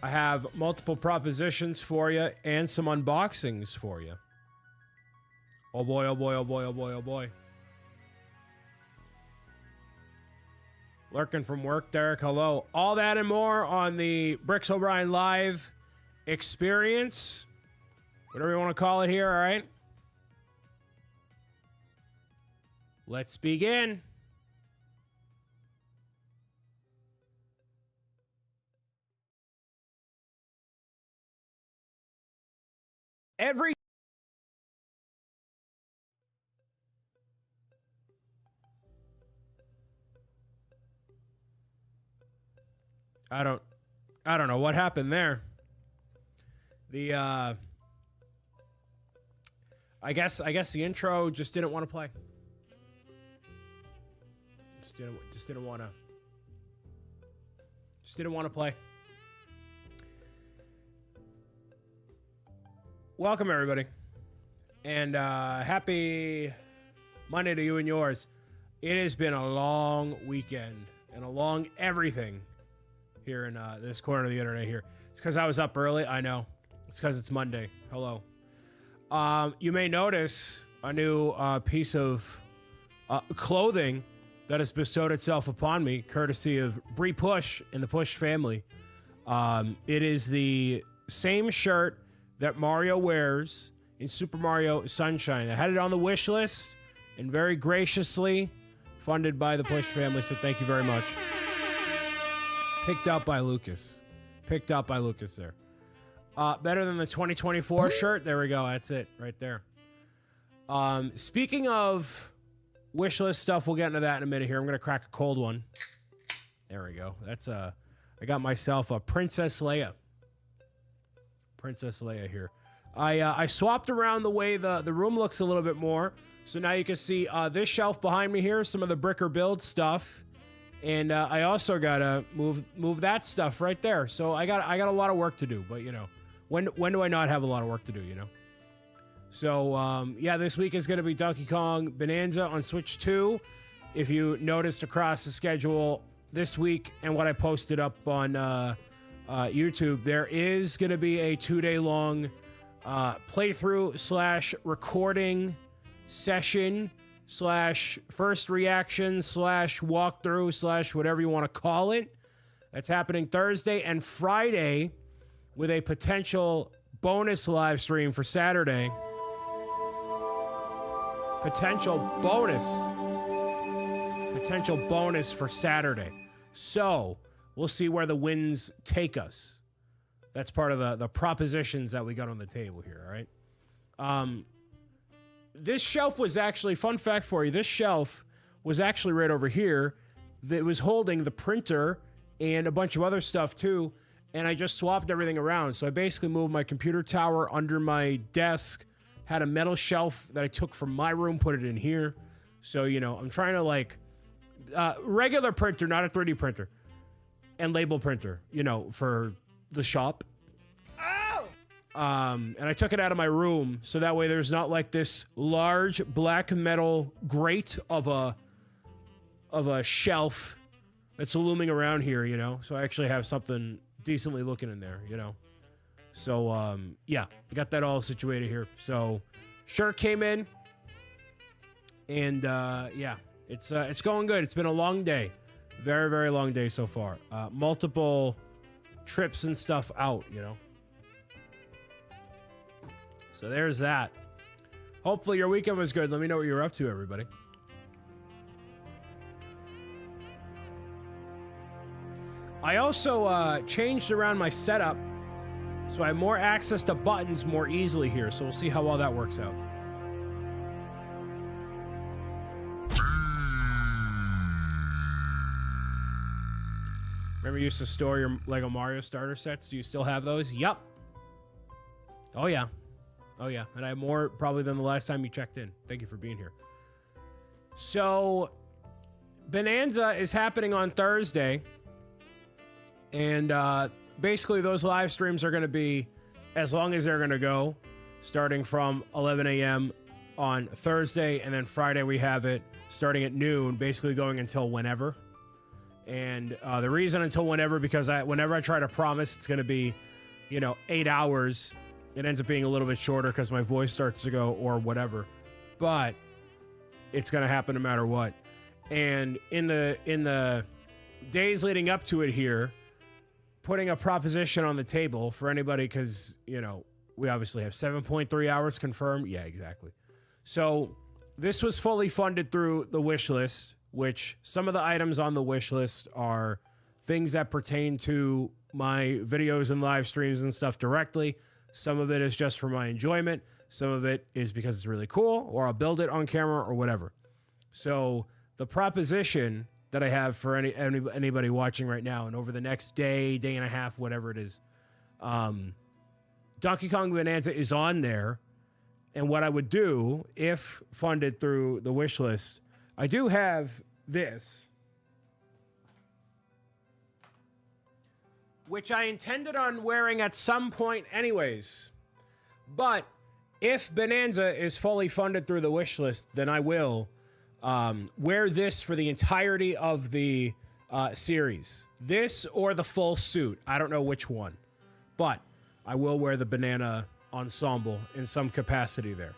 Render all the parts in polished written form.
I have multiple propositions for you and some unboxings for you. Oh boy, oh boy, oh boy, oh boy, oh boy. Lurking from work, Derek, hello. All that and more on the BricksOBrian Live experience. Whatever you want to call it here, all right? Let's begin. I don't know what happened there. I guess the intro just didn't want to play. Just didn't want to play. Welcome everybody. And happy Monday to you and yours. It has been a long weekend and a long everything here in this corner of the internet here. It's because I was up early. I know. It's because it's Monday. Hello. You may notice a new piece of clothing that has bestowed itself upon me, courtesy of Bree Push and the Push family. It is the same shirt that Mario wears in Super Mario Sunshine. I had it on the wish list and very graciously funded by the Push family, so thank you very much. Picked up by Lucas. Picked up by Lucas there. Better than the 2024 shirt. There we go. That's it right there. Speaking of wishlist stuff, we'll get into that in a minute here. I'm going to crack a cold one. There we go. That's I got myself a Princess Leia. Princess Leia here. I swapped around the way the room looks a little bit more. So now you can see this shelf behind me here, some of the Bricker Build stuff. And I also gotta move that stuff right there. So I got a lot of work to do, but you know, when do I not have a lot of work to do, you know? So yeah, this week is gonna be Donkey Kong Bonanza on Switch 2. If you noticed across the schedule this week and what I posted up on YouTube, there is gonna be a 2-day long playthrough / recording session / first reaction / walkthrough / whatever you want to call it. That's happening Thursday and Friday with a potential bonus live stream for Saturday. Potential bonus for Saturday. So we'll see where the winds take us. That's part of the propositions that we got on the table here, all right? This shelf was actually, fun fact for you, this shelf was actually right over here. That was holding the printer and a bunch of other stuff too, and I just swapped everything around. So I basically moved my computer tower under my desk, had a metal shelf that I took from my room, put it in here. So, you know, I'm trying to like, regular printer, not a 3D printer, and label printer, you know, for the shop. And I took it out of my room so that way there's not like this large black metal grate of a shelf that's looming around here, you know. So I actually have something decently looking in there, you know. So yeah, I got that all situated here. So shirt came in, and yeah, it's going good. It's been a long day, very, very long day so far. Multiple trips and stuff out, you know. So there's that. Hopefully your weekend was good. Let me know what you're up to, everybody. I also changed around my setup, so I have more access to buttons more easily here. So we'll see how well that works out. Remember you used to store your Lego Mario starter sets? Do you still have those? Yup. Oh yeah. Oh, yeah. And I have more probably than the last time you checked in. Thank you for being here. So, Bonanza is happening on Thursday. And basically, those live streams are going to be as long as they're going to go, starting from 11 a.m. on Thursday. And then Friday, we have it starting at noon, basically going until whenever. And the reason until whenever, because whenever I try to promise it's going to be, 8 hours, it ends up being a little bit shorter because my voice starts to go or whatever. But it's going to happen no matter what. And in the days leading up to it here, putting a proposition on the table for anybody, because, we obviously have 7.3 hours confirmed. Yeah, exactly. So this was fully funded through the wish list, which some of the items on the wish list are things that pertain to my videos and live streams and stuff directly. Some of it is just for my enjoyment. Some of it is because it's really cool, or I'll build it on camera or whatever. So the proposition that I have for anybody watching right now and over the next day and a half, whatever it is, Donkey Kong Bonanza is on there. And what I would do if funded through the wish list, I do have this, which I intended on wearing at some point anyways. But if Bonanza is fully funded through the wish list, then I will wear this for the entirety of the series. This or the full suit. I don't know which one. But I will wear the banana ensemble in some capacity there.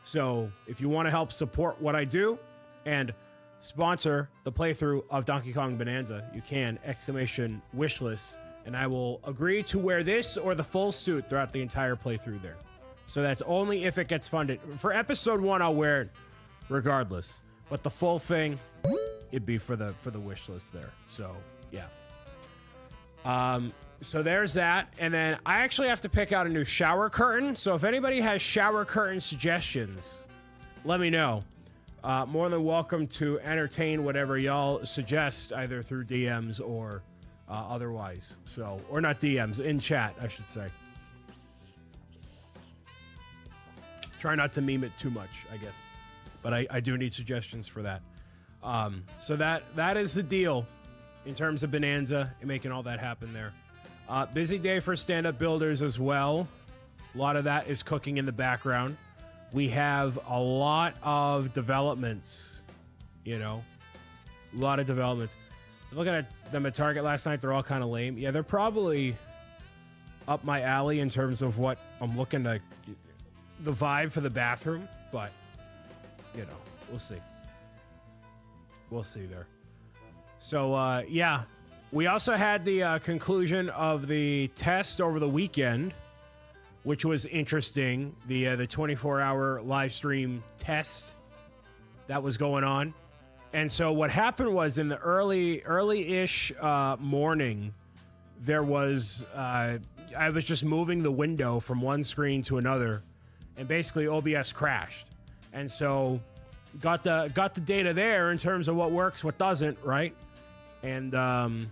So if you want to help support what I do and sponsor the playthrough of Donkey Kong Bonanza, you can, !wishlist, and I will agree to wear this or the full suit throughout the entire playthrough there. So that's only if it gets funded. For episode 1, I'll wear it regardless, but the full thing, it'd be for the wish list there. So yeah. So there's that. And then I actually have to pick out a new shower curtain. So if anybody has shower curtain suggestions, let me know. More than welcome to entertain whatever y'all suggest, either through DMs or otherwise. So, or not DMs, in chat, I should say. Try not to meme it too much, I guess. But I do need suggestions for that. So that is the deal in terms of Bonanza and making all that happen there. Busy day for stand-up builders as well. A lot of that is cooking in the background. We have a lot of developments, a lot of developments. Looking at them at Target last night, they're all kind of lame. Yeah, they're probably up my alley in terms of what I'm looking to, the vibe for the bathroom, but, we'll see. We'll see there. So, yeah. We also had the conclusion of the test over the weekend, which was interesting. The 24-hour live stream test that was going on. And so what happened was in the early-ish morning, there was I was just moving the window from one screen to another, and basically OBS crashed. And so got the data there in terms of what works, what doesn't, right? And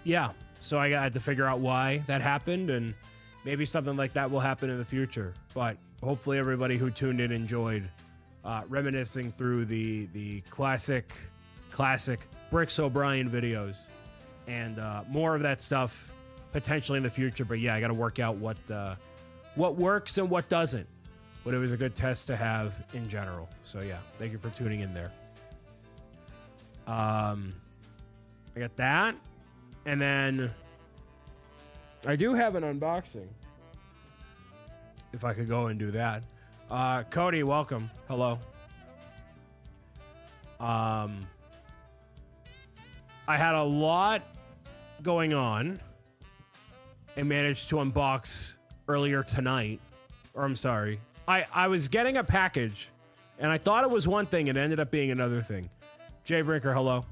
yeah, so I had to figure out why that happened, and maybe something like that will happen in the future. But hopefully everybody who tuned in enjoyed reminiscing through the classic BricksO'Brian videos, and more of that stuff potentially in the future. But yeah, I got to work out what works and what doesn't. But it was a good test to have in general. So yeah, thank you for tuning in there. I got that. And then I do have an unboxing. If I could go and do that. Cody, welcome. Hello. I had a lot going on and managed to unbox earlier tonight. Or I'm sorry. I was getting a package and I thought it was one thing and it ended up being another thing. Jay Brinker, hello.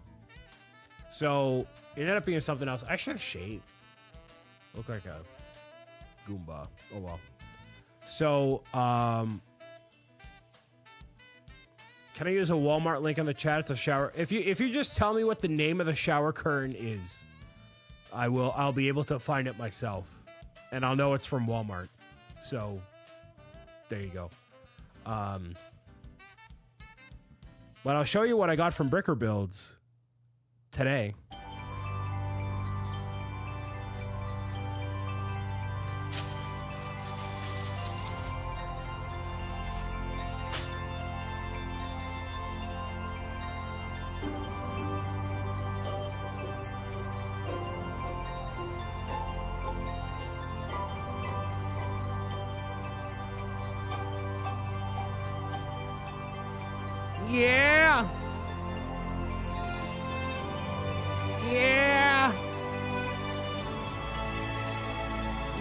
So it ended up being something else. I should have shaved. Look like a Goomba. Oh well. So, can I use a Walmart link on the chat? It's a shower. If you just tell me what the name of the shower curtain is, I'll be able to find it myself. And I'll know it's from Walmart. So there you go. But I'll show you what I got from Bricker Builds today.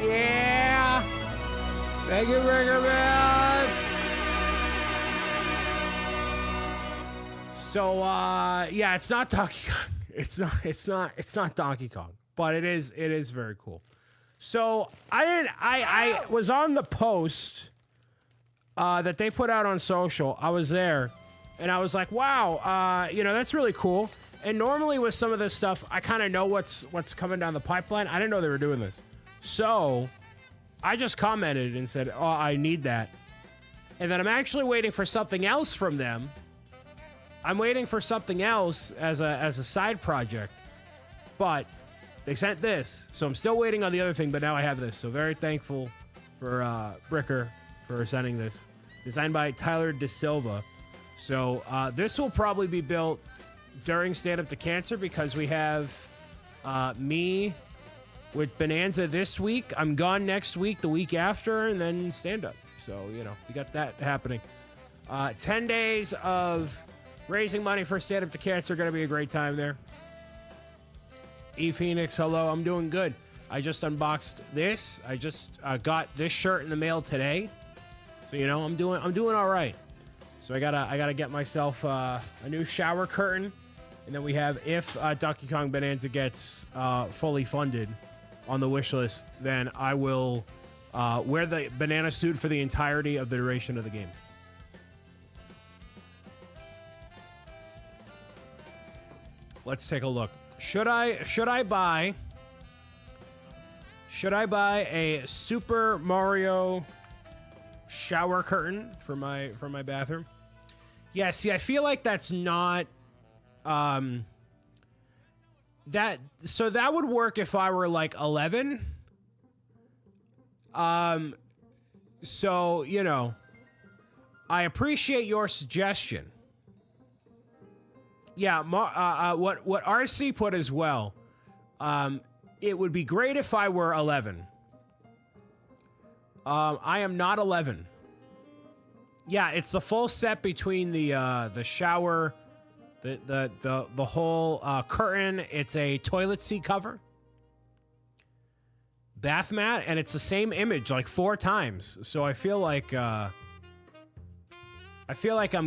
Yeah. Thank you, Rigger Bats. So, yeah, it's not Donkey Kong. It's not Donkey Kong, but it is very cool. So I was on the post that they put out on social. I was there, and I was like, wow, that's really cool. And normally with some of this stuff, I kind of know what's coming down the pipeline. I didn't know they were doing this. So I just commented and said, oh, I need that. And then I'm actually waiting for something else from them. I'm waiting for something else as a side project. But they sent this. So I'm still waiting on the other thing, but now I have this. So very thankful for Bricker for sending this. Designed by Tyler De Silva. So this will probably be built during Stand Up to Cancer because we have me with Bonanza this week. I'm gone next week, the week after, and then Stand Up. So, we got that happening. 10 days of raising money for Stand Up to Cancer. Going to be a great time there. E Phoenix, hello. I'm doing good. I just unboxed this. I just got this shirt in the mail today. So, I'm doing all right. So I gotta get myself a new shower curtain. And then we have, if Donkey Kong Bonanza gets fully funded on the wish list, then I will wear the banana suit for the entirety of the duration of the game. Let's take a look. Should I buy a Super Mario shower curtain for my bathroom? Yeah, see, I feel like that's not that would work if I were like 11. So, I appreciate your suggestion. Yeah, what RC put as well. It would be great if I were 11. I am not 11. Yeah, it's the full set between the shower, the whole curtain. It's a toilet seat cover, bath mat, and it's the same image like 4 times. So I feel like I'm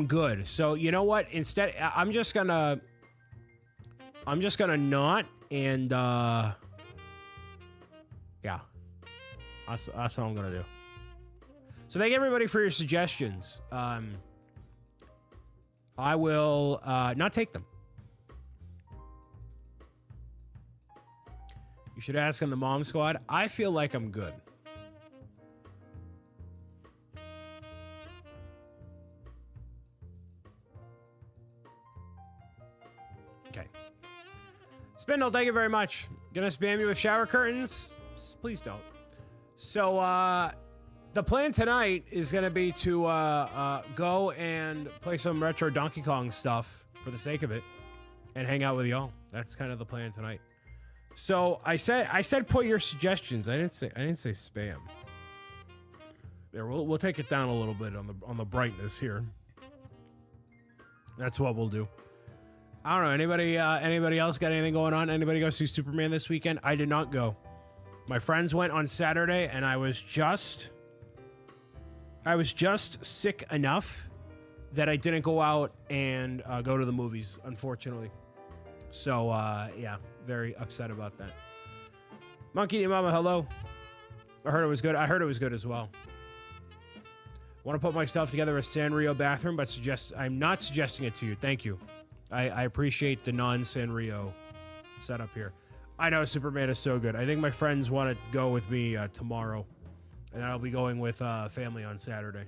good. So you know what? Instead, I'm just gonna not, and yeah, that's what I'm gonna do. So thank everybody for your suggestions. I will not take them. You should ask on the Mom Squad. I feel like I'm good. Okay. Spindle, thank you very much. Gonna spam you with shower curtains? Please don't. So, the plan tonight is going to be to go and play some retro Donkey Kong stuff for the sake of it and hang out with y'all. That's kind of the plan tonight. So I said put your suggestions. I didn't say spam. There, we'll take it down a little bit on the brightness here. That's what we'll do. I don't know. Anybody else got anything going on? Anybody go see Superman this weekend? I did not go. My friends went on Saturday, and I was just sick enough that I didn't go out and go to the movies, unfortunately. So, yeah, very upset about that. Monkey Mama, hello. I heard it was good. I heard it was good as well. Want to put myself together a Sanrio bathroom, but I'm not suggesting it to you. Thank you. I appreciate the non-Sanrio setup here. I know Superman is so good. I think my friends want to go with me tomorrow. And I'll be going with family on Saturday.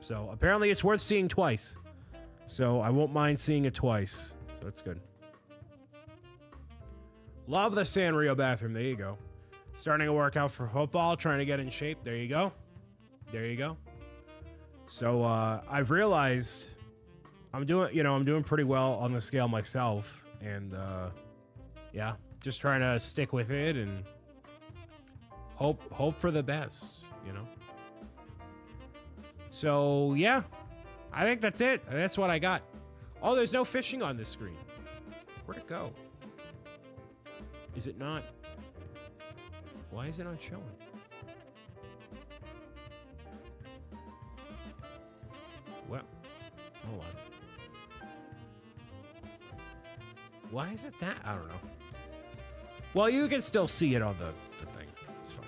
So apparently it's worth seeing twice. So I won't mind seeing it twice. So it's good. Love the Sanrio bathroom. There you go. Starting a workout for football. Trying to get in shape. There you go. There you go. So I've realized I'm doing pretty well on the scale myself. And yeah, just trying to stick with it and hope for the best. So yeah, I think that's it. That's what I got. Oh, there's no fishing on this screen. Where'd it go? Is it not? Why is it not showing? Why is it that? I don't know. Well, you can still see it on the thing. It's fine.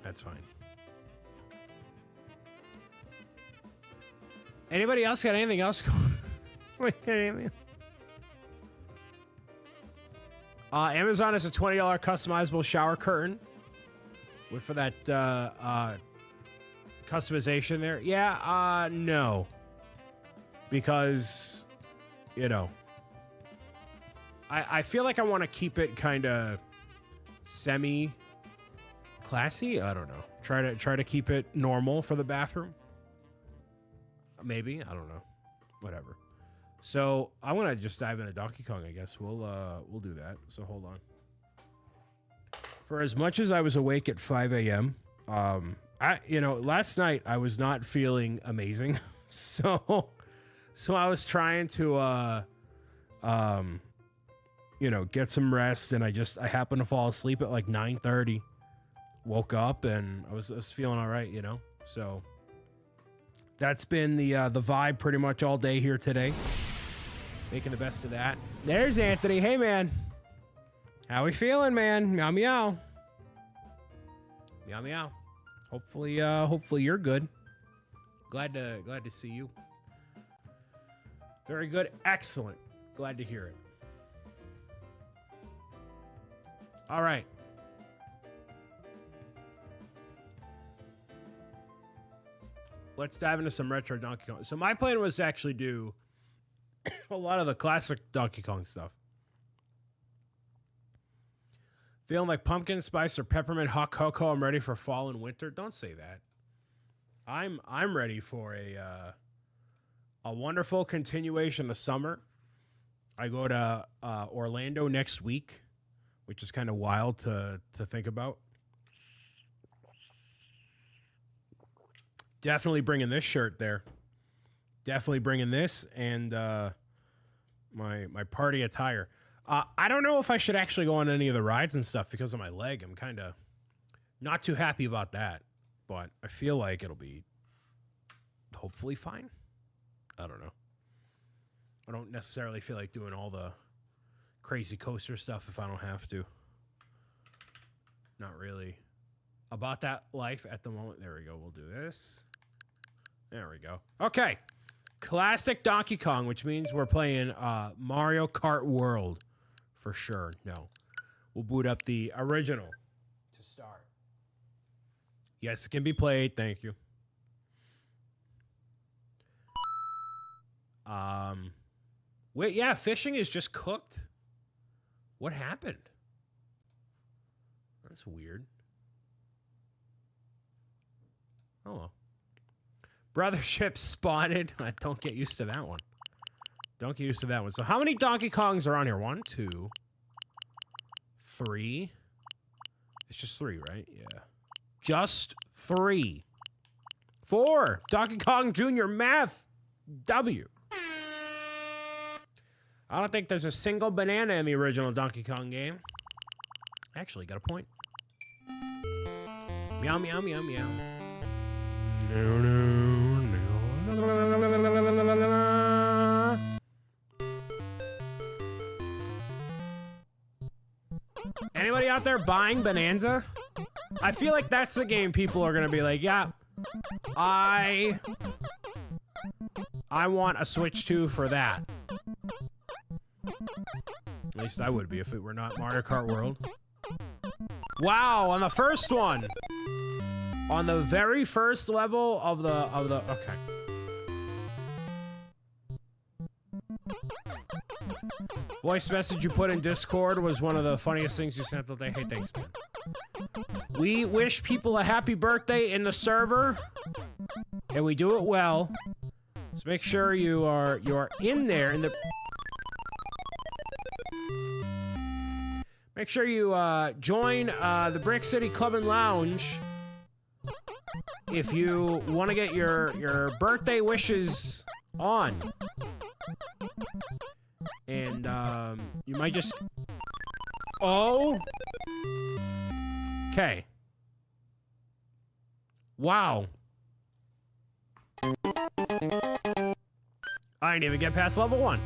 That's fine. Anybody else got anything else going? Amazon is a $20 customizable shower curtain. Wait for that customization there. Yeah, no. Because, you know, I feel like I want to keep it kind of semi-classy. I don't know. Try to keep it normal for the bathroom. Maybe. I don't know. Whatever. So I want to just dive into Donkey Kong, I guess. We'll do that. So hold on. For as much as I was awake at 5 a.m., last night I was not feeling amazing. So I was trying to get some rest, and I happened to fall asleep at like 9:30. Woke up and I was feeling all right, you know. So that's been the vibe pretty much all day here today. Making the best of that. There's Anthony. Hey man. How we feeling, man? Meow meow. Meow meow. Hopefully you're good. Glad to see you. Very good. Excellent. Glad to hear it. All right. Let's dive into some retro Donkey Kong. So my plan was to actually do a lot of the classic Donkey Kong stuff. Feeling like pumpkin spice or peppermint hot cocoa. I'm ready for fall and winter. Don't say that. I'm ready for a wonderful continuation of summer. I go to Orlando next week, which is kind of wild to think about. Definitely bringing this shirt there. Definitely bringing this and my party attire. I don't know if I should actually go on any of the rides and stuff because of my leg. I'm kind of not too happy about that, but I feel like it'll be hopefully fine. I don't know. I don't necessarily feel like doing all the crazy coaster stuff if I don't have to. Not really about that life at the moment. There we go. We'll do this. There we go. Okay. Classic Donkey Kong, which means we're playing Mario Kart World for sure. No. We'll boot up the original to start. Yes, it can be played. Thank you. Wait, yeah, fishing is just cooked. What happened? That's weird. Oh well. Brothership spotted. Don't get used to that one. Don't get used to that one. So how many Donkey Kongs are on here? 1, 2, 3. It's just 3, right? Yeah. Just 3. 4. Donkey Kong Jr. Math. W. I don't think there's a single banana in the original Donkey Kong game. Actually, got a point. Meow, meow, meow, meow. No, no, no. Anybody out there buying Bonanza? I feel like that's the game people are going to be like, yeah, I want a Switch 2 for that. At least I would be if it were not Mario Kart World. Wow, on the first one. On the very first level of the okay. Voice message you put in Discord was one of the funniest things you sent all day. Hey, thanks, man. We wish people a happy birthday in the server, and we do it well. So make sure you are in there in the. Make sure you join the Brick City Club and Lounge if you want to get your birthday wishes on. And you might just... Oh! Okay. Wow. I didn't even get past level 1.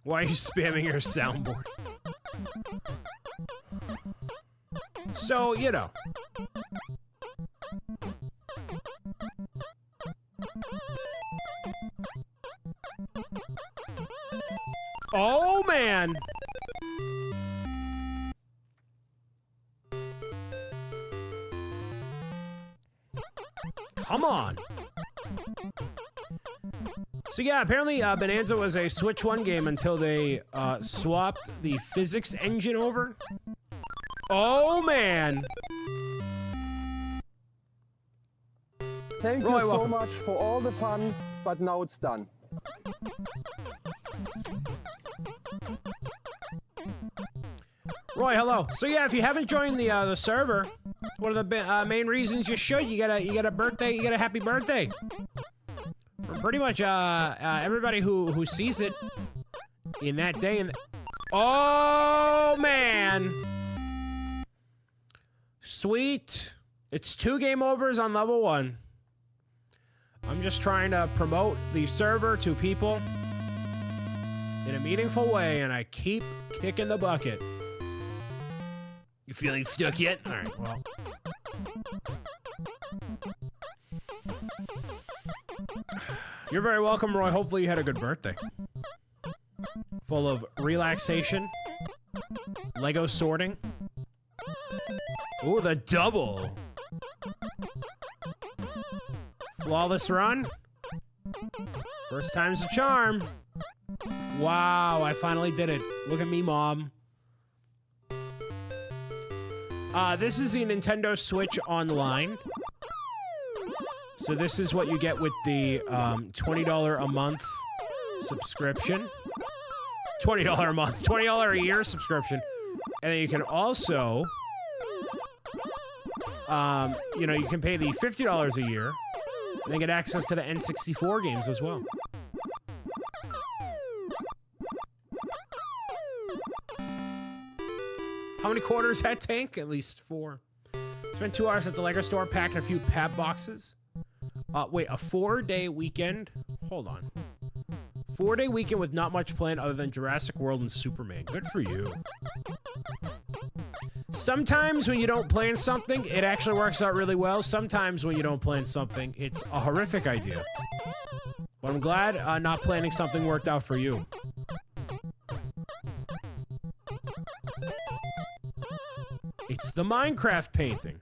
Why are you spamming your soundboard? So, you know. Oh, man. Come on. So yeah, apparently Bonanza was a Switch 1 game until they swapped the physics engine over. Oh, man. Thank you so much for all the fun, but now it's done. Roy, hello. So yeah, if you haven't joined the server, one of the main reasons you should, you get a birthday, you get a happy birthday. For pretty much everybody who sees it in that day. Oh man, sweet. It's 2 game overs on level 1. I'm just trying to promote the server to people in a meaningful way, and I keep kicking the bucket. You feeling stuck yet? All right, well. You're very welcome, Roy. Hopefully you had a good birthday. Full of relaxation, Lego sorting. Ooh, the double. Flawless run. First time's a charm. Wow, I finally did it. Look at me, Mom. This is the Nintendo Switch Online. So this is what you get with the $20 a month subscription. $20 a month, $20 a year subscription. And then you can also, you know, you can pay the $50 a year and then get access to the N64 games as well. How many quarters that tank? At least 4. Spent 2 hours at the Lego store packing a few pap boxes. Wait, a 4-day weekend? Hold on. 4-day weekend with not much planned other than Jurassic World and Superman. Good for you. Sometimes when you don't plan something, it actually works out really well. Sometimes when you don't plan something, it's a horrific idea. But I'm glad not planning something worked out for you. It's the Minecraft painting.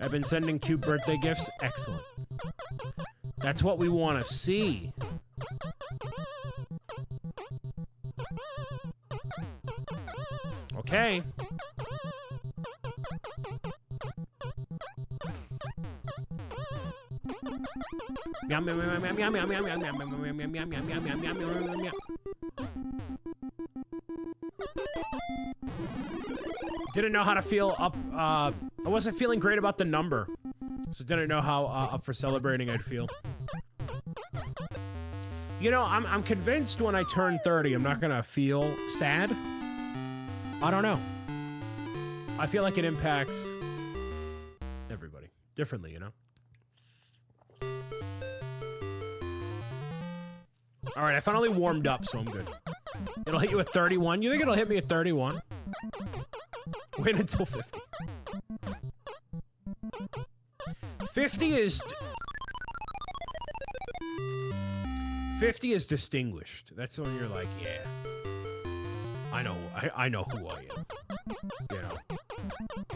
I've been sending cute birthday gifts. Excellent. That's what we want to see. Okay. Didn't know how to feel up. I wasn't feeling great about the number, so didn't know how up for celebrating I'd feel. You know, I'm convinced when I turn 30, I'm not gonna feel sad. I don't know. I feel like it impacts everybody differently, you know? All right, I finally warmed up, so I'm good. It'll hit you at 31. You think it'll hit me at 31? Wait until 50. 50 is distinguished. That's when you're like, yeah, I know who I am. You know,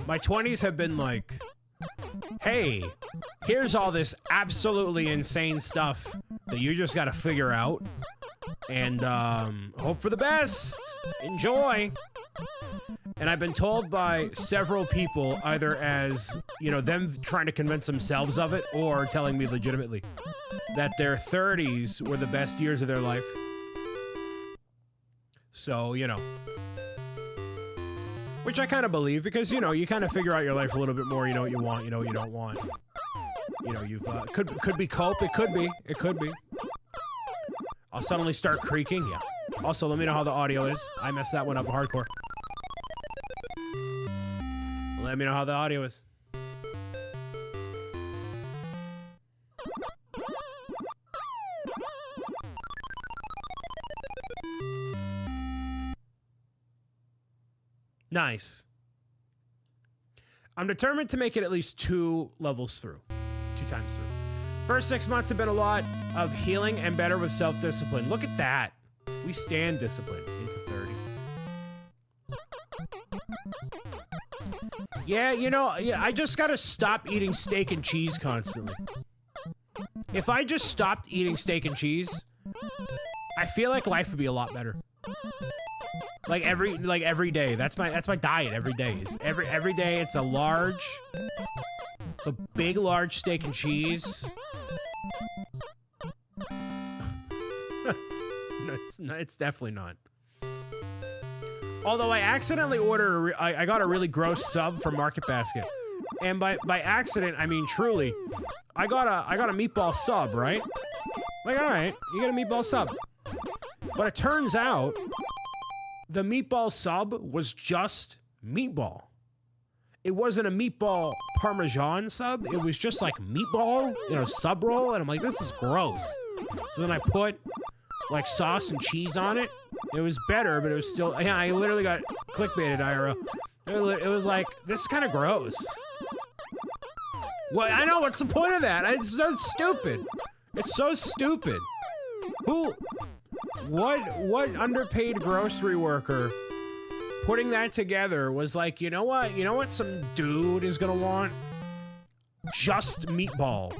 my 20s have been like, hey, here's all this absolutely insane stuff that you just got to figure out, and hope for the best. Enjoy. And I've been told by several people, either as, you know, them trying to convince themselves of it, or telling me legitimately, that their 30s were the best years of their life. So, you know. Which I kind of believe, because, you know, you kind of figure out your life a little bit more. You know what you want, you know what you don't want. You know, you've, could be cope, it could be. I'll suddenly start creaking, yeah. Also, let me know how the audio is. I messed that one up hardcore. Let me know how the audio is. Nice. I'm determined to make it at least 2 levels through. 2 times through. First 6 months have been a lot of healing and better with self-discipline. Look at that. We stand discipline into 30. Yeah, you know, I just gotta stop eating steak and cheese constantly. If I just stopped eating steak and cheese, I feel like life would be a lot better. Like every day. That's my diet every day. Every day it's a big large steak and cheese. No, it's definitely not. Although I accidentally ordered I got a really gross sub from Market Basket. And by accident, I mean truly, I got a meatball sub, right? Like, all right, you get a meatball sub. But it turns out the meatball sub was just meatball. It wasn't a meatball Parmesan sub. It was just like meatball in a sub roll. And I'm like, this is gross. So then I put like sauce and cheese on it. It was better, but it was still, yeah, I literally got clickbaited, IRL. It was like, this is kind of gross. Well, I know, what's the point of that? It's so stupid. It's so stupid. What underpaid grocery worker putting that together was like, you know what some dude is gonna want? Just meatball.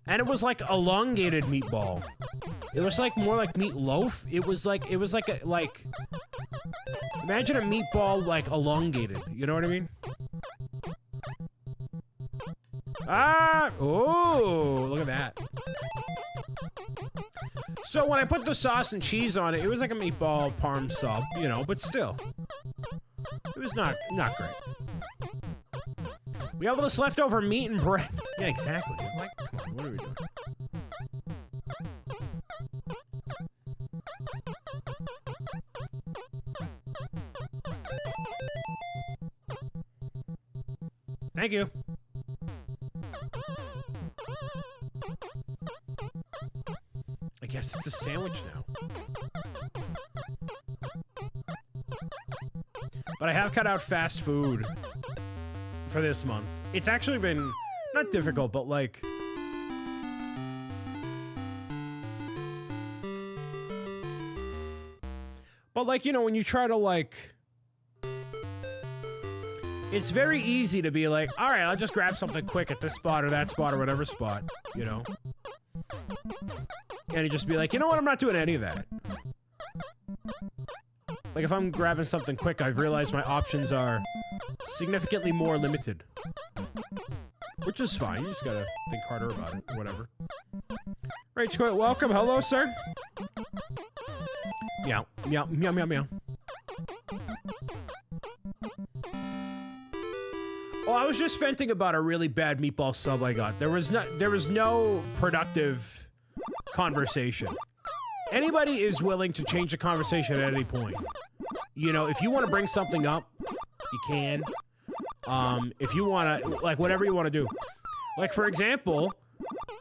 And it was like elongated meatball. It was like more like meatloaf. It was like imagine a meatball like elongated. You know what I mean? Ah! Oh, look at that. So when I put the sauce and cheese on it, it was like a meatball parm sub, you know, but still. It was not great. We have all this leftover meat and bread. Yeah, exactly. Like, come on, what are we doing? Thank you. I guess it's a sandwich now. But I have cut out fast food for this month. It's actually been not difficult, but like you know, when you try to like, it's very easy to be like, all right, I'll just grab something quick at this spot or that spot or whatever spot, you know? And you just be like, you know what? I'm not doing any of that. Like, if I'm grabbing something quick, I've realized my options are significantly more limited. Which is fine. You just gotta think harder about it, or whatever. Rage Quit, welcome. Hello, sir. Meow, meow, meow, meow, meow. Oh, I was just venting about a really bad meatball sub I got. There was no productive conversation. Anybody is willing to change the conversation at any point. You know, if you want to bring something up, you can. If you want to, like, whatever you want to do. Like, for example,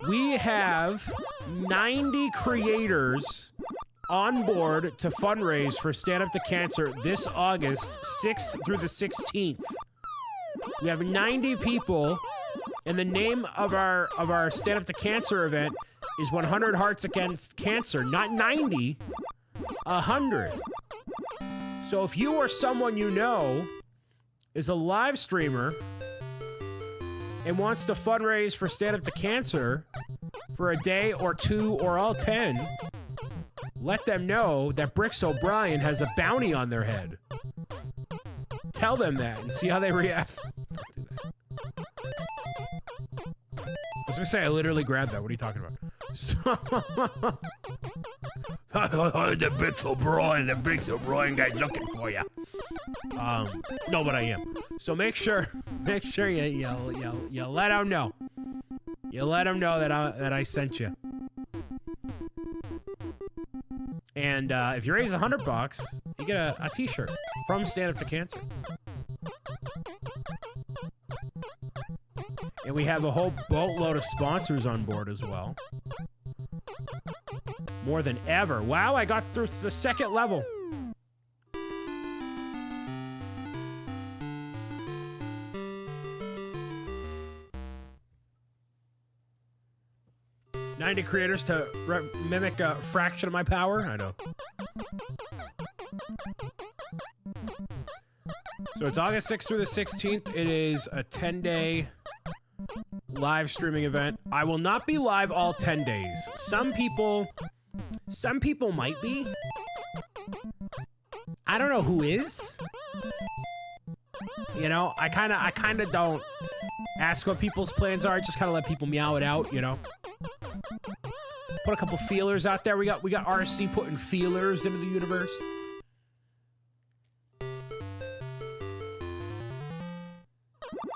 we have 90 creators on board to fundraise for Stand Up to Cancer this August 6th through the 16th. We have 90 people, and the name of our Stand Up to Cancer event is 100 Hearts Against Cancer. Not 90, 100. So if you or someone you know is a live streamer and wants to fundraise for Stand Up to Cancer for a day or 2 or all 10, let them know that BricksOBrian has a bounty on their head. Tell them that and see how they react. Don't do that. I was gonna say I literally grabbed that. What are you talking about? So the BricksOBrian guy's looking for you. No, but I am. So make sure you let him know. You let him know that I sent you. And if you raise $100, you get a t-shirt from Stand Up to Cancer. And we have a whole boatload of sponsors on board as well. More than ever. Wow, I got through the second level. "90 creators to mimic a fraction of my power." I know. So it's August 6th through the 16th. It is a 10-day live streaming event. I will not be live all 10 days. Some people might be. I don't know who is. You know, I kind of don't ask what people's plans are. I just kind of let people meow it out, you know. Put a couple feelers out there. We got RC putting feelers into the universe.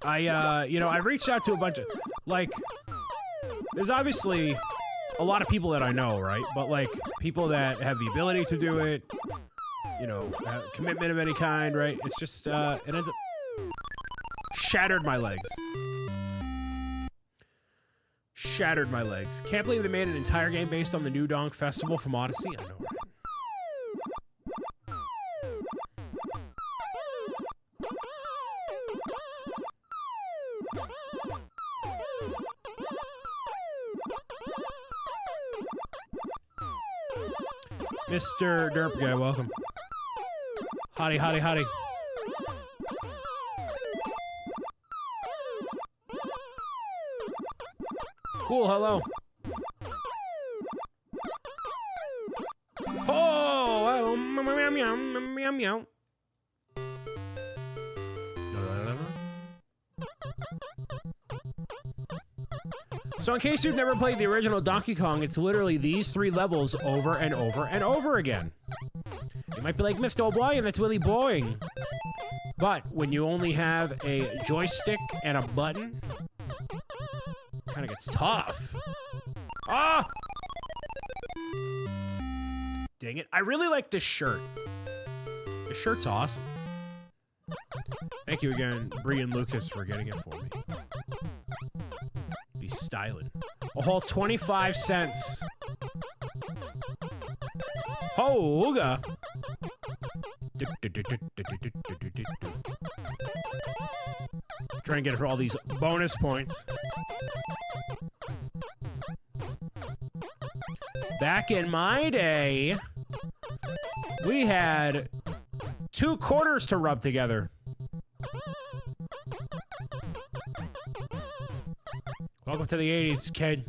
You know, I reached out to a bunch of, like, there's obviously a lot of people that I know, right? But, like, people that have the ability to do it, you know, commitment of any kind, right? It's just, it ends up shattered my legs. Shattered my legs. Can't believe they made an entire game based on the New Donk Festival from Odyssey. I know, right? Mr. Derp Guy, welcome. Hottie, hottie, hottie. Cool, hello. Oh, meow, meow, meow, meow. So in case you've never played the original Donkey Kong, it's literally these 3 levels over and over and over again. You might be like, Mr. O'Brien, that's really boring. But when you only have a joystick and a button, it kind of gets tough. Ah! Dang it. I really like this shirt. This shirt's awesome. Thank you again, Brian Lucas, for getting it for me. Be styling. A whole 25 cents. Oh, ooga. Trying to get it for all these bonus points. Back in my day, we had 2 quarters to rub together. Welcome to the 80s, kid.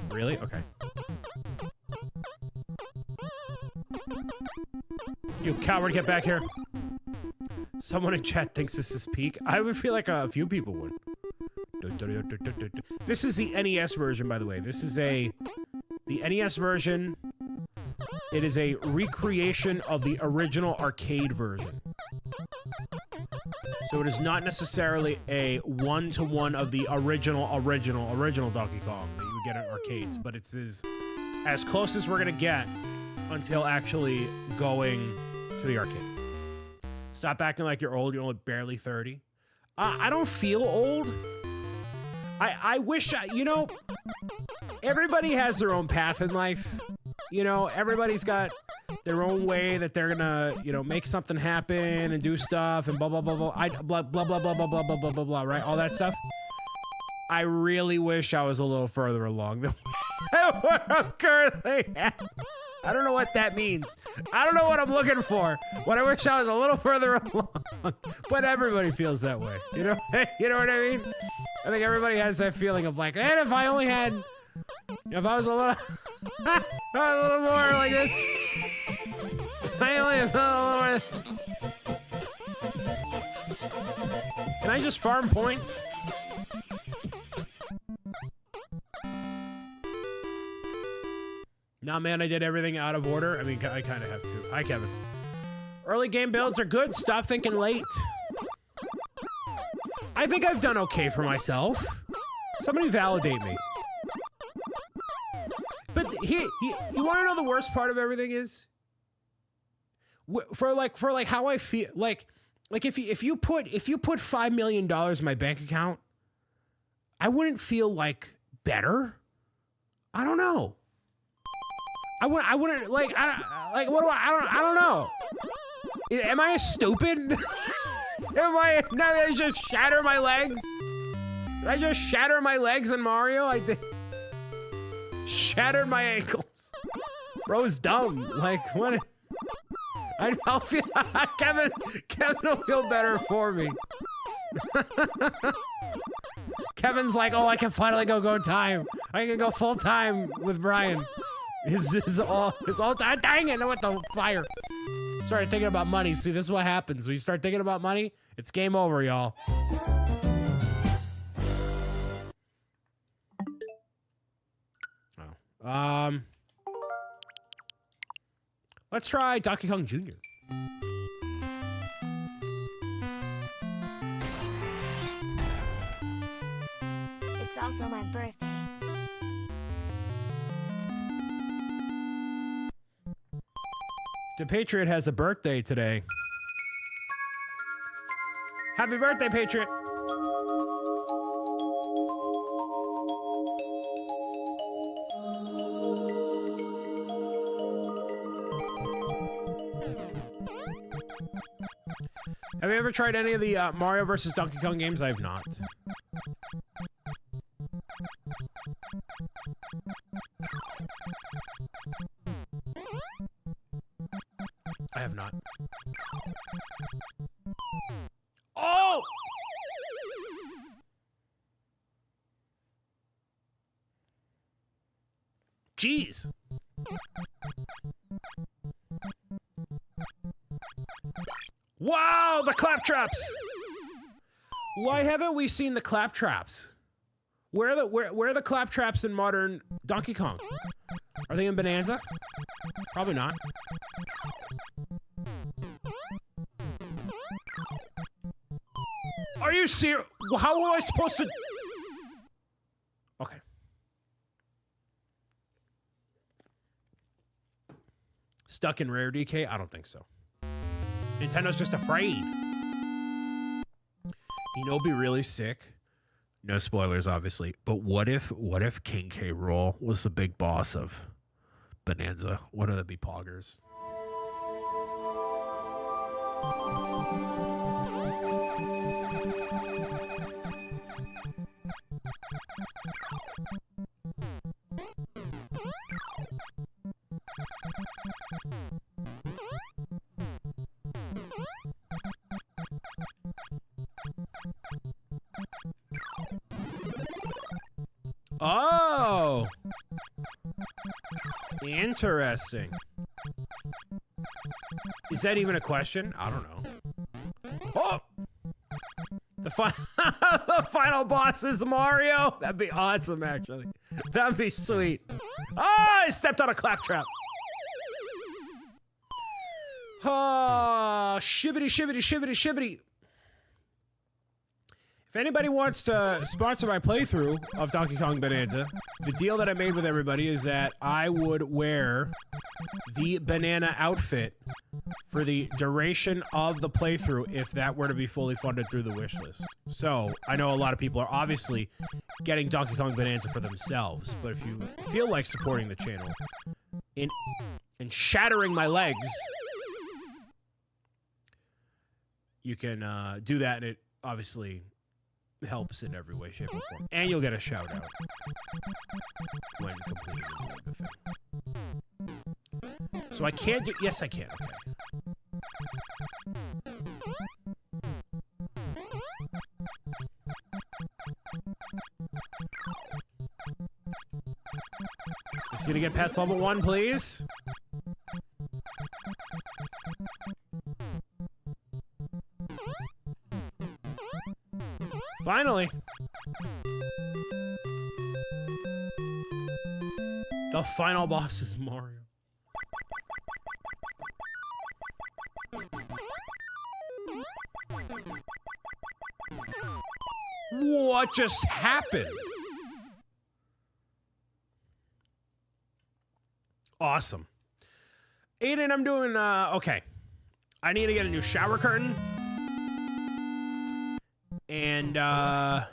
Really? Okay. You coward, get back here. Someone in chat thinks this is peak. I would feel like a few people would. This is the NES version, by the way. This is the NES version. It is a recreation of the original arcade version. So it is not necessarily a one-to-one of the original Donkey Kong that you would get in arcades, but it's as close as we're gonna get until actually going to the arcade. Stop acting like you're old. You're only barely 30. I don't feel old. I wish you know, everybody has their own path in life. You know, everybody's got their own way that they're gonna, you know, make something happen and do stuff and blah blah blah blah. Blah blah blah blah blah blah blah blah blah blah. Right, all that stuff. I really wish I was a little further along than where I'm currently at. I don't know what that means. I don't know what I'm looking for. But I wish I was a little further along. But everybody feels that way. You know? You know what I mean? I think everybody has that feeling of like, and if I only had, if I was a little, a little more like this. I only have a little more. Can I just farm points? Nah, man, I did everything out of order. I mean, I kind of have to. Hi, Kevin. Early game builds are good. Stop thinking late. I think I've done okay for myself. Somebody validate me. But you want to know the worst part of everything is? For like how I feel, like, Like if you put $5 million in my bank account, I wouldn't feel like better. I don't know. I wouldn't like what do I don't know. Am I stupid? Did I just shatter my legs? Did I just shatter my legs in Mario? I did. Shattered my ankles. Bro's dumb. Like what? I'll feel Kevin will feel better for me. Kevin's like, oh, I can finally go time. I can go full time with Brian. His all time. Dang it! What the fire? Started thinking about money. See, this is what happens when you start thinking about money. It's game over, y'all. Oh. Let's try Donkey Kong Jr. It's also my birthday. The Patriot has a birthday today. Happy birthday, Patriot! Have you ever tried any of the Mario vs. Donkey Kong games? I have not. I have not. Oh! Jeez. Wow, the claptraps! Why haven't we seen the claptraps? Where are the claptraps in modern Donkey Kong? Are they in Bonanza? Probably not. Are you serious? How am I supposed to? Okay. Stuck in rare DK? I don't think so. Nintendo's just afraid. You know, it'd be really sick. No spoilers, obviously. But what if King K. Rool was the big boss of Bonanza? Wouldn't that be poggers? Oh! Interesting. Is that even a question? I don't know. Oh! The final boss is Mario? That'd be awesome, actually. That'd be sweet. Oh, I stepped on a claptrap. Oh, shibbity, shibbity, shibbity, shibbity. If anybody wants to sponsor my playthrough of Donkey Kong Bonanza, the deal that I made with everybody is that I would wear the banana outfit for the duration of the playthrough if that were to be fully funded through the wish list. So, I know a lot of people are obviously getting Donkey Kong Bonanza for themselves, but if you feel like supporting the channel in shattering my legs, you can do that, and it obviously helps in every way, shape, or form. And you'll get a shout out when completing the thing. So I can't do. Yes, I can. Okay. Just gonna get past level 1, please. Finally! The final boss is Mario. What just happened? Awesome. Aiden, I'm doing, okay. I need to get a new shower curtain. And, yeah.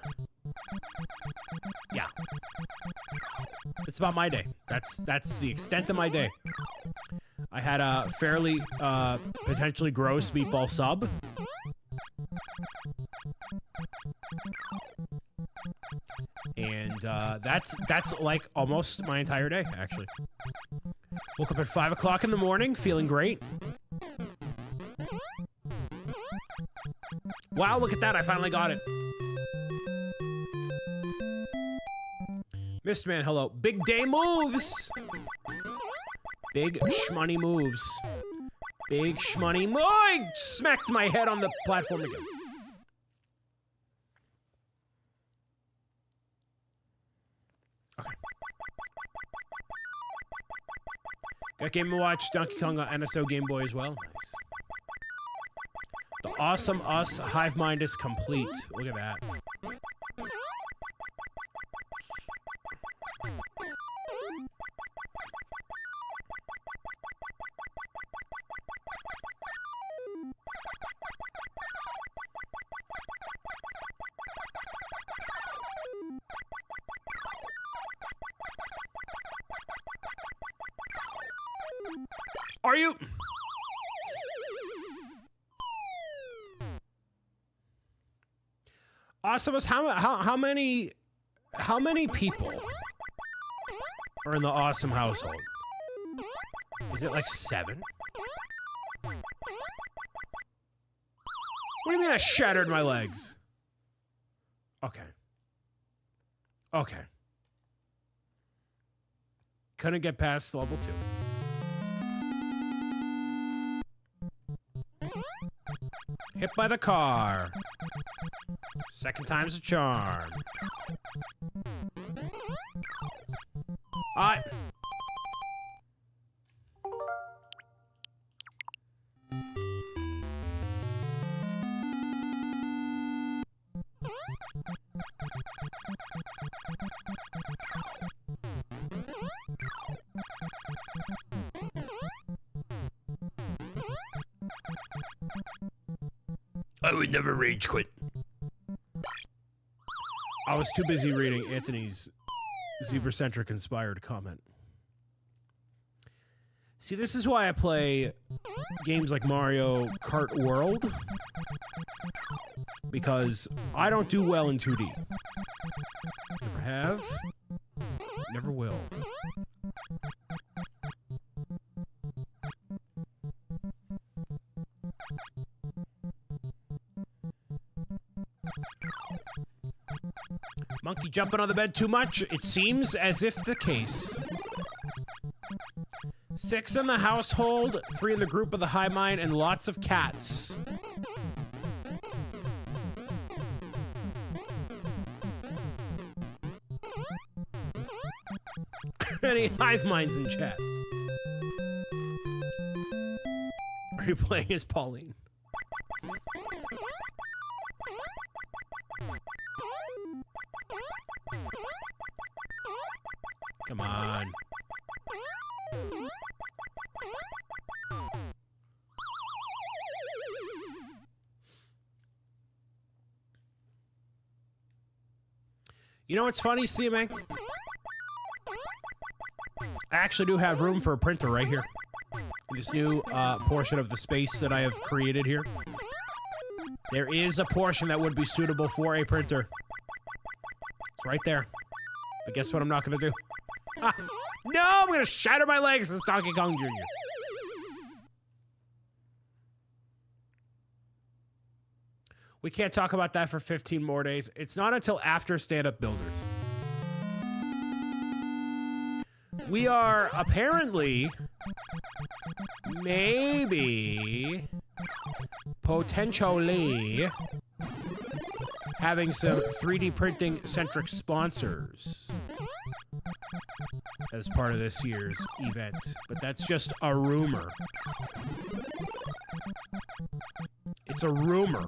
It's about my day. That's the extent of my day. I had a fairly, potentially gross meatball sub. And, that's like almost my entire day, actually. Woke up at 5 o'clock in the morning, feeling great. Wow, look at that, I finally got it. Mistman, hello. Big day moves! Big shmoney moves. Big shmoney mo- I smacked my head on the platform again. Okay. Got Game & Watch, Donkey Kong on NSO Game Boy as well. Nice. The Awesome Us Hive Mind is complete. Look at that. Are you? Awesomeness, how many people are in the Awesome household? Is it like 7? What do you mean I shattered my legs? Okay. Okay. Couldn't get past level 2. Hit by the car. Second time's a charm. Alright. I would never rage quit. I was too busy reading Anthony's zebra-centric inspired comment. See, this is why I play games like Mario Kart World. Because I don't do well in 2D. Never have. Never will. Monkey jumping on the bed too much? It seems as if the case. 6 in the household, 3 in the group of the high mind, and lots of cats. Any hive minds in chat? Are you playing as Pauline? Come on. You know what's funny, CMA? I actually do have room for a printer right here. In this new portion of the space that I have created here. There is a portion that would be suitable for a printer. It's right there. But guess what I'm not going to do? Ah, no, I'm going to shatter my legs as Donkey Kong Jr. We can't talk about that for 15 more days. It's not until after Stand-Up Builders. We are apparently, maybe, potentially having some 3D printing centric sponsors as part of this year's event, but that's just a rumor. It's a rumor.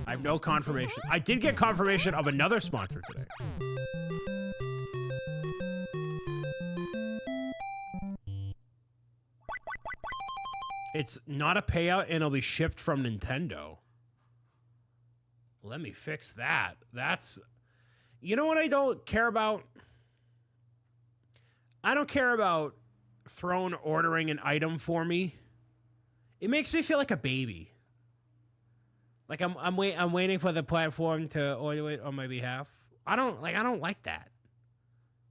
I have no confirmation. I did get confirmation of another sponsor today. It's not a payout, and it'll be shipped from Nintendo. Let me fix that. That's... You know what I don't care about? I don't care about Throne ordering an item for me. It makes me feel like a baby. Like I'm waiting for the platform to order it on my behalf. I don't like that.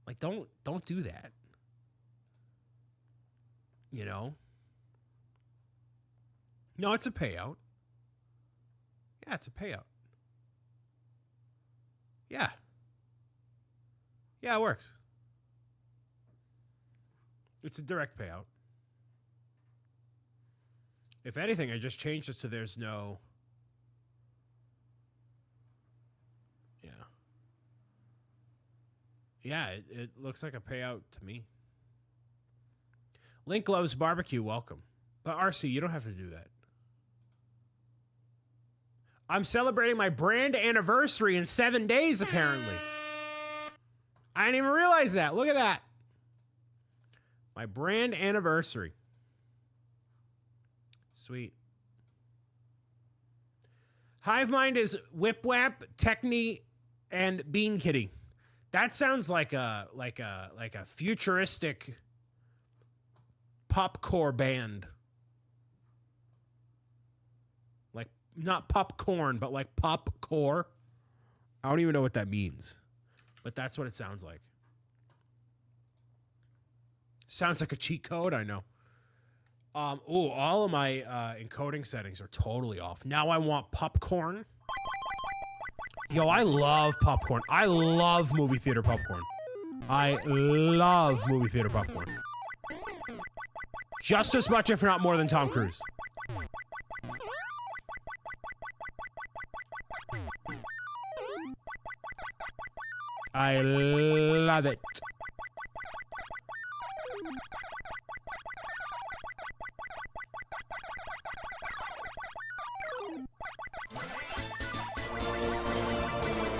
Like don't do that. You know? No, it's a payout. Yeah, it's a payout. Yeah. Yeah, it works. It's a direct payout. If anything, I just changed it so there's no... Yeah. Yeah, it looks like a payout to me. Link loves barbecue, welcome. But RC, you don't have to do that. I'm celebrating my brand anniversary in 7 days, apparently. I didn't even realize that. Look at that. My brand anniversary. Sweet. Hive Mind is Whip Whap, Techni, and Bean Kitty. That sounds like a futuristic popcore band. Like not popcorn, but like popcore. I don't even know what that means, but that's what it sounds like. Sounds like a cheat code, I know. All of my encoding settings are totally off. Now I want popcorn. Yo, I love popcorn. I love movie theater popcorn. I love movie theater popcorn. Just as much, if not more, than Tom Cruise. I love it.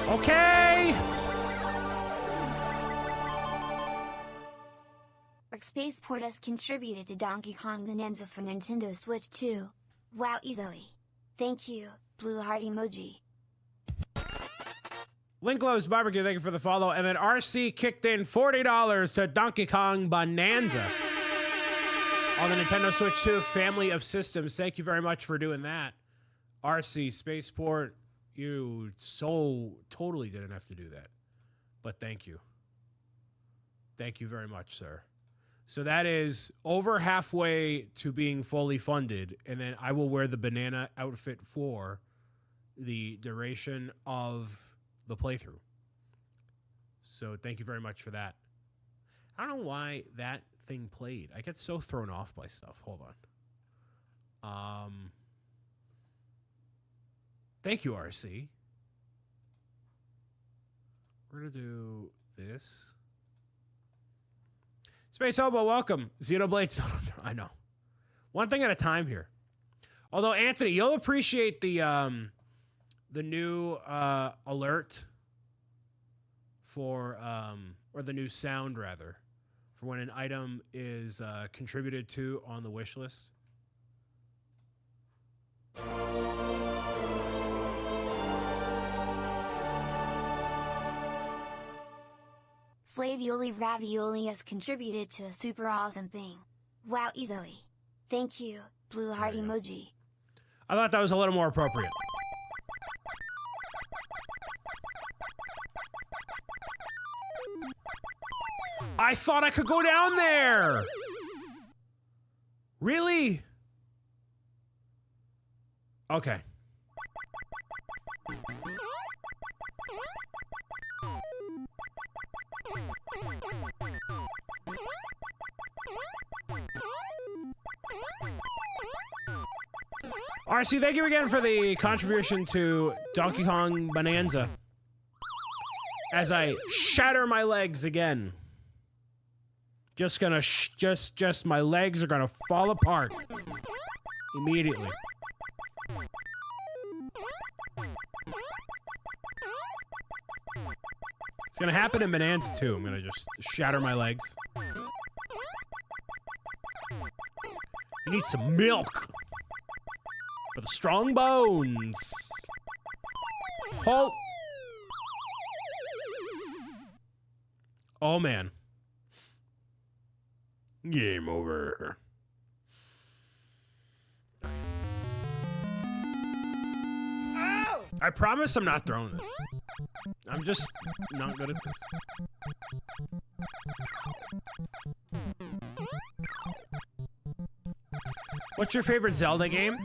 Okay. Spaceport has contributed to Donkey Kong Bonanza for Nintendo Switch 2. Wow, Zoe. Thank you, blue heart emoji. Link loves barbecue, thank you for the follow. And then RC kicked in $40 to Donkey Kong Bonanza on the Nintendo Switch 2 family of systems. Thank you very much for doing that. RC Spaceport, you so totally didn't have to do that. But thank you. Thank you very much, sir. So that is over halfway to being fully funded, and then I will wear the banana outfit for the duration of the playthrough. So thank you very much for that. I don't know why that thing played. I get so thrown off by stuff. Hold on. Thank you, RC. We're going to do this. Space Hobo, welcome. Xenoblade. I know. One thing at a time here. Although, Anthony, you'll appreciate the new alert for, or the new sound, rather, for when an item is contributed to on the wish list. Flavioli Ravioli has contributed to a super awesome thing. Wow, Zoe. Thank you, blue heart emoji. I thought that was a little more appropriate. I thought I could go down there! Really? Okay. RC, thank you again for the contribution to Donkey Kong Bonanza. As I shatter my legs again. Just gonna, just my legs are gonna fall apart. Immediately. It's gonna happen in Bonanza too. I'm gonna just shatter my legs. You need some milk. For the strong bones. Oh, man. Game over. Ow! I promise I'm not throwing this. I'm just not good at this. What's your favorite Zelda game?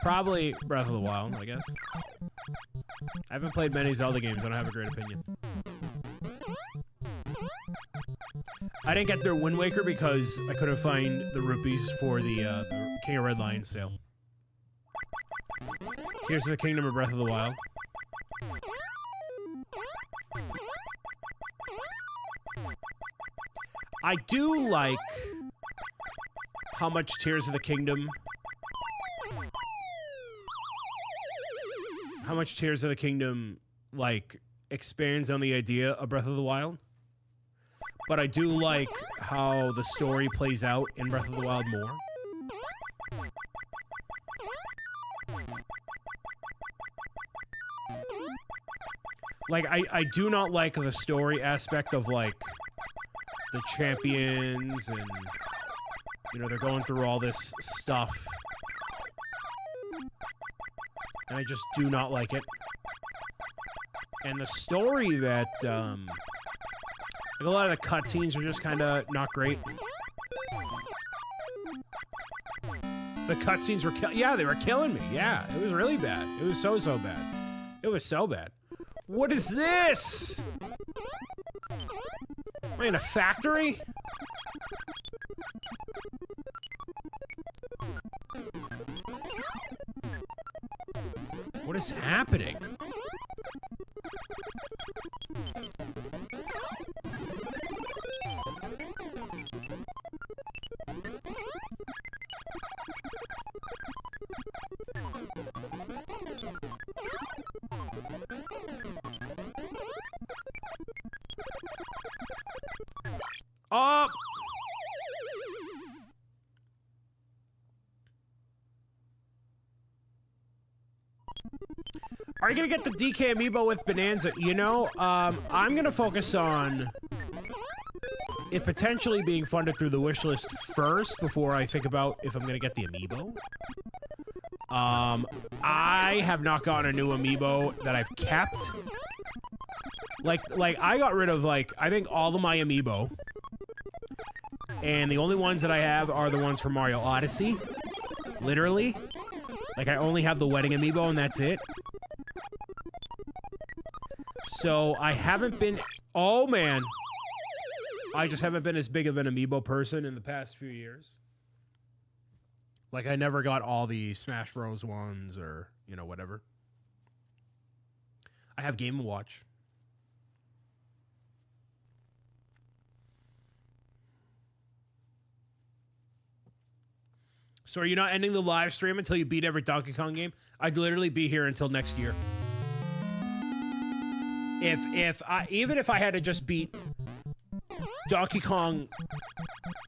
Probably Breath of the Wild, I guess. I haven't played many Zelda games. I don't have a great opinion. I didn't get through Wind Waker because I couldn't find the rupees for the King of Red Lion sale. Tears of the Kingdom or Breath of the Wild? I do like how much Tears of the Kingdom... How much Tears of the Kingdom, like, expands on the idea of Breath of the Wild. But I do like how the story plays out in Breath of the Wild more. Like, I do not like the story aspect of, like, the champions and, you know, they're going through all this stuff. And I just do not like it. And the story that, like a lot of the cutscenes are just kind of not great. The cutscenes were yeah, they were killing me. Yeah, it was really bad. It was so bad. It was so bad. What is this? Am I in a factory? What is happening? Oh! Are you gonna get the DK amiibo with Bonanza? You know, I'm gonna focus on it potentially being funded through the wish list first before I think about if I'm gonna get the amiibo. I have not gotten a new amiibo that I've kept. Like I got rid of, like, I think all of my amiibo. And the only ones that I have are the ones from Mario Odyssey. Literally. Like, I only have the wedding amiibo and that's it. So, I haven't been... Oh, man. I just haven't been as big of an amiibo person in the past few years. Like, I never got all the Smash Bros. Ones or, you know, whatever. I have Game & Watch. So are you not ending the live stream until you beat every Donkey Kong game? I'd literally be here until next year. Even if I had to just beat Donkey Kong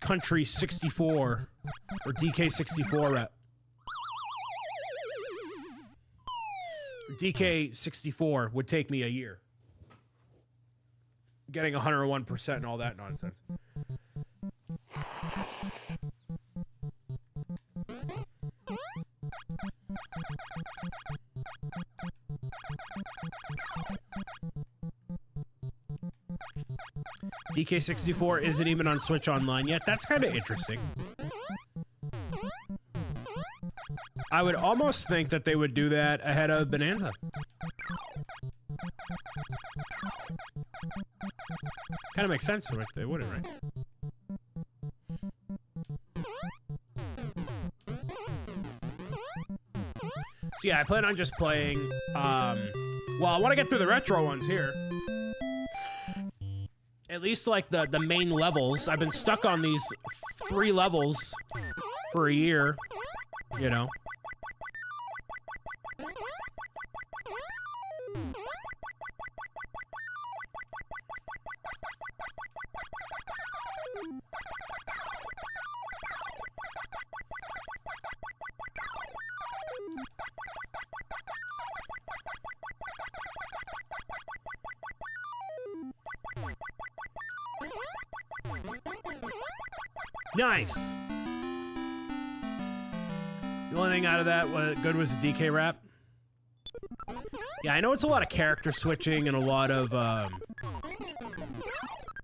Country 64 or DK64 DK64 would take me a year. Getting 101% and all that nonsense. DK64 isn't even on Switch Online yet. That's kind of interesting. I would almost think that they would do that ahead of Bonanza. Kind of makes sense to it. They wouldn't, right? So yeah, I plan on just playing, well, I want to get through the retro ones here. At least, like, the main levels. I've been stuck on these 3 levels for a year, you know. Nice. The only thing out of that good was the DK rap. Yeah, I know it's a lot of character switching and a lot of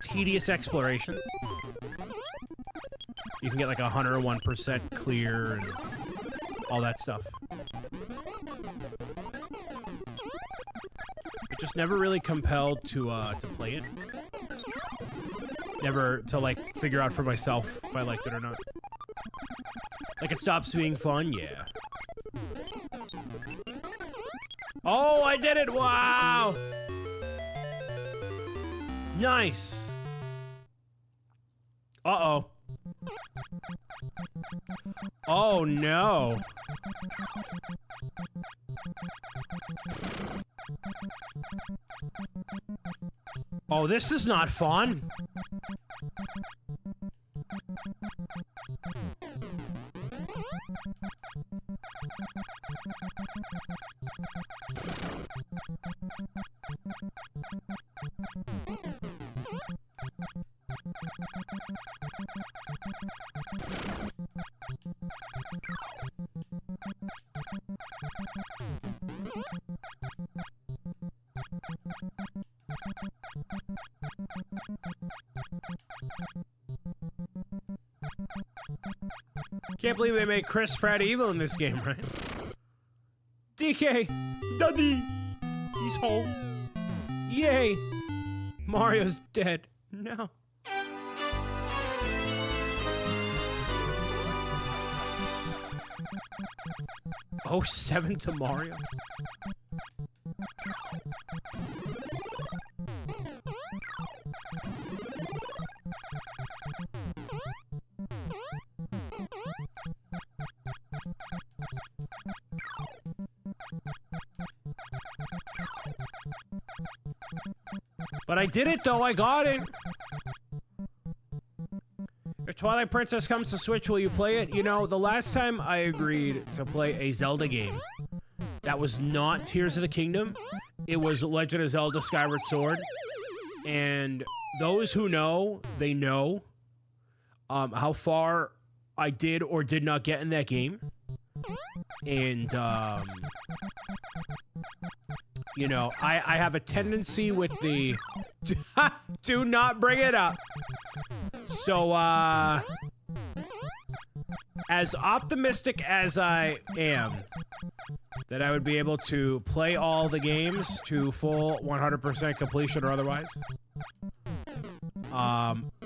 tedious exploration. You can get like 101% clear and all that stuff. But just never really compelled to play it. Never to like figure out for myself if I liked it or not. Like it stops being fun, yeah. Oh, I did it! Wow! Nice. Uh-oh. Oh, no. Oh, this is not fun. Can't believe they made Chris Pratt evil in this game, right? DK! Daddy! He's home. Yay! Mario's dead. No. Oh, 7 to Mario? But I did it, though. I got it. If Twilight Princess comes to Switch, will you play it? You know, the last time I agreed to play a Zelda game that was not Tears of the Kingdom, it was Legend of Zelda Skyward Sword. And those who know, they know how far I did or did not get in that game. And, you know, I have a tendency with the... do not bring it up. So, as optimistic as I am that I would be able to play all the games to full 100% completion or otherwise,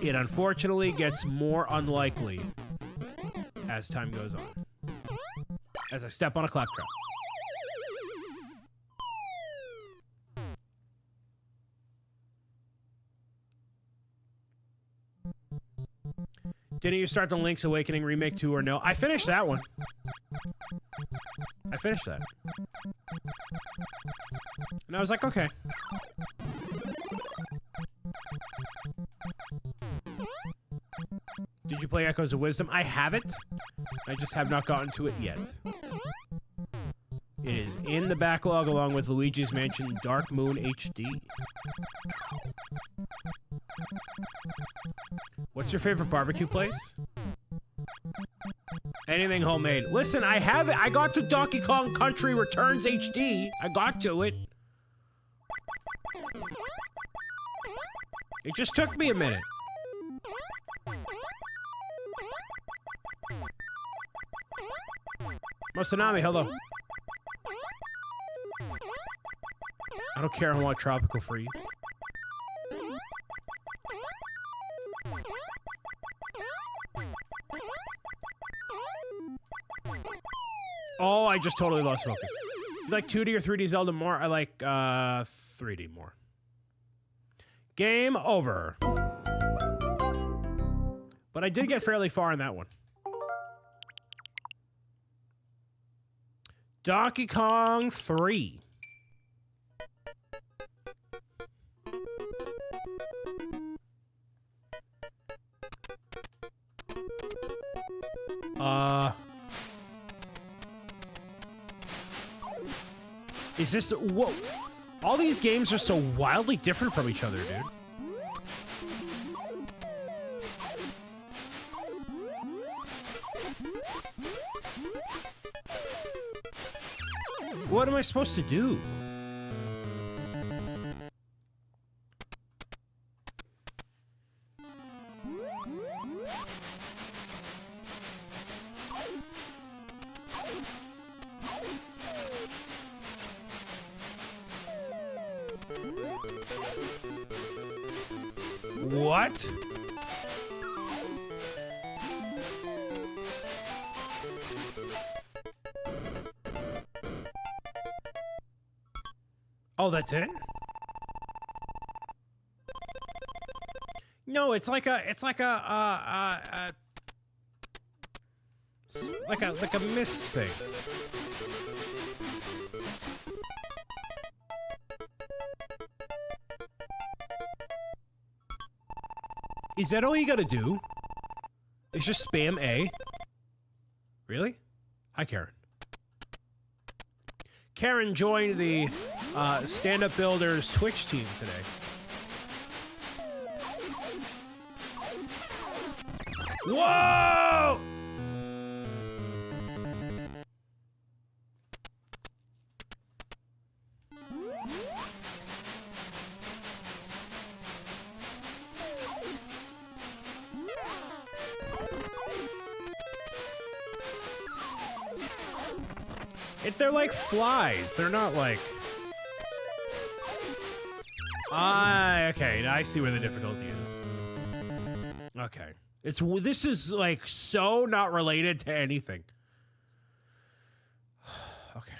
it unfortunately gets more unlikely as time goes on. As I step on a claptrap. Didn't you start the Link's Awakening Remake 2 or no? I finished that one. I finished that. And I was like, okay. Did you play Echoes of Wisdom? I haven't. I just have not gotten to it yet. It is in the backlog along with Luigi's Mansion Dark Moon HD. What's your favorite barbecue place? Anything homemade. Listen, I have it. I got to Donkey Kong Country Returns HD. I got to it. It just took me a minute. Mosanami, hello. I don't care. I want Tropical Freeze. Oh, I just totally lost focus. You like 2D or 3D Zelda more? I like 3D more. Game over. But I did get fairly far in that one. Donkey Kong 3. Is this... Whoa. All these games are so wildly different from each other, dude. What am I supposed to do? What? Oh, that's it? No, it's like a mist thing. Is that all you gotta do? It's just spam A? Really? Hi, Karen. Karen joined the Stand-Up Builders Twitch team today. Whoa! They're like flies. They're not like... okay. I see where the difficulty is. Okay. This is like so not related to anything. Okay.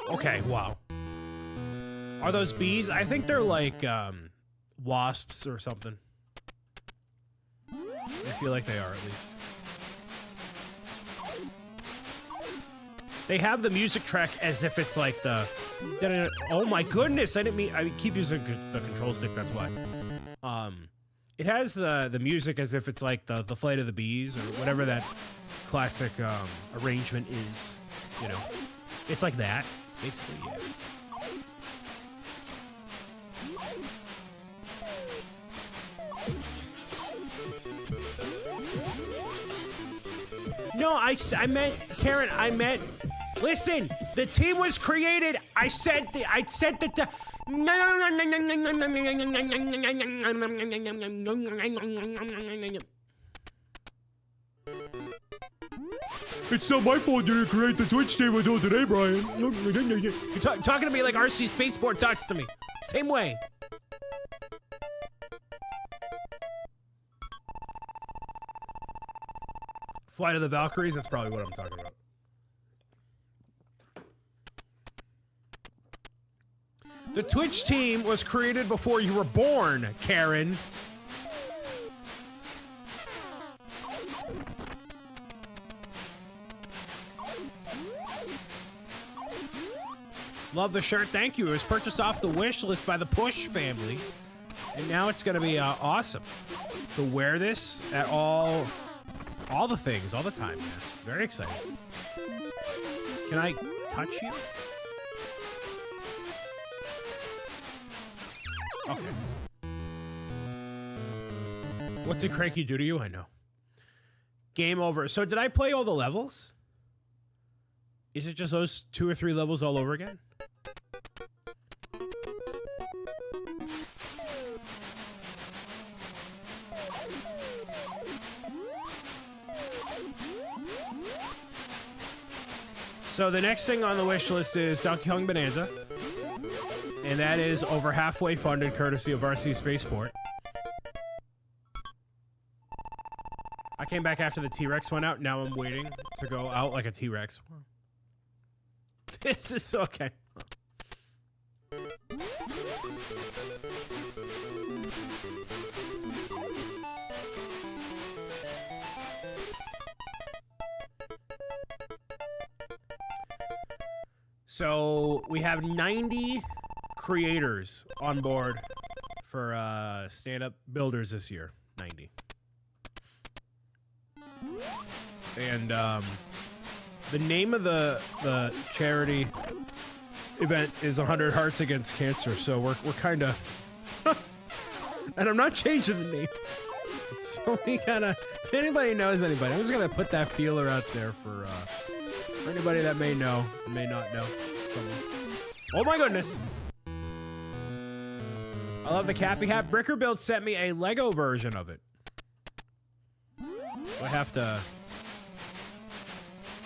Okay, wow. Are those bees? I think they're like, wasps or something. I feel like they are, at least. They have the music track as if it's like the... Oh my goodness, I didn't mean... I keep using the control stick, that's why. It has the music as if it's like the Flight of the Bees, or whatever that classic, arrangement is, you know. It's like that. Basically, yeah. No, I meant, Karen, I meant, listen, the team was created, I said that It's not my fault you didn't create the Twitch team until today, Brian. You're talking to me like RC Spaceport talks to me. Same way. Flight of the Valkyries, that's probably what I'm talking about. The Twitch team was created before you were born, Karen. Love the shirt, thank you. It was purchased off the wish list by the Push family. And now it's gonna be awesome to wear this at all the things, all the time, man. Very excited. Can I touch you? Okay. What did Cranky do to you? I know. Game over. So did I play all the levels? Is it just those 2 or 3 levels all over again? So the next thing on the wish list is Donkey Kong Bonanza. And that is over halfway funded courtesy of RC Spaceport. I came back after the T-Rex went out. Now I'm waiting to go out like a T-Rex. This is okay. So we have 90 creators on board for stand-up builders this year. 90. And the name of the charity event is 100 Hearts Against Cancer, so we're kind of... And I'm not changing the name. So we gotta... If anybody knows anybody, I'm just gonna put that feeler out there for anybody that may know, may not know. Someone. Oh my goodness! I love the Cappy Hat. Bricker Build sent me a Lego version of it. I have to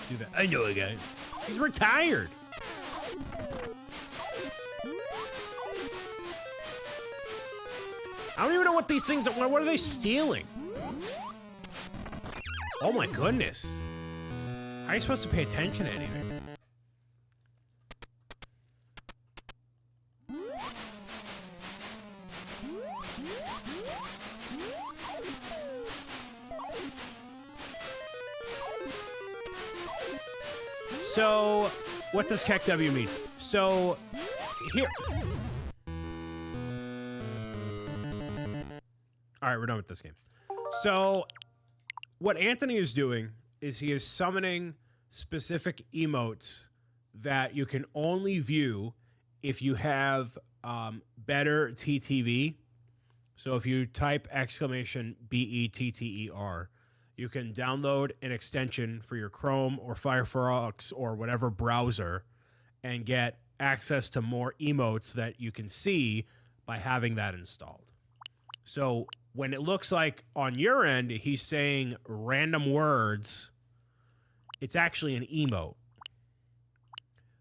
do that. I know a guy. He's retired. I don't even know what these things are. What are they stealing? Oh my goodness. How are you supposed to pay attention to anything? So, what does KEKW mean? So, here... Alright, we're done with this game. So, what Anthony is doing is he is summoning specific emotes that you can only view if you have better TTV. So if you type exclamation BETTER, you can download an extension for your Chrome or Firefox or whatever browser and get access to more emotes that you can see by having that installed. So when it looks like on your end, he's saying random words, it's actually an emote.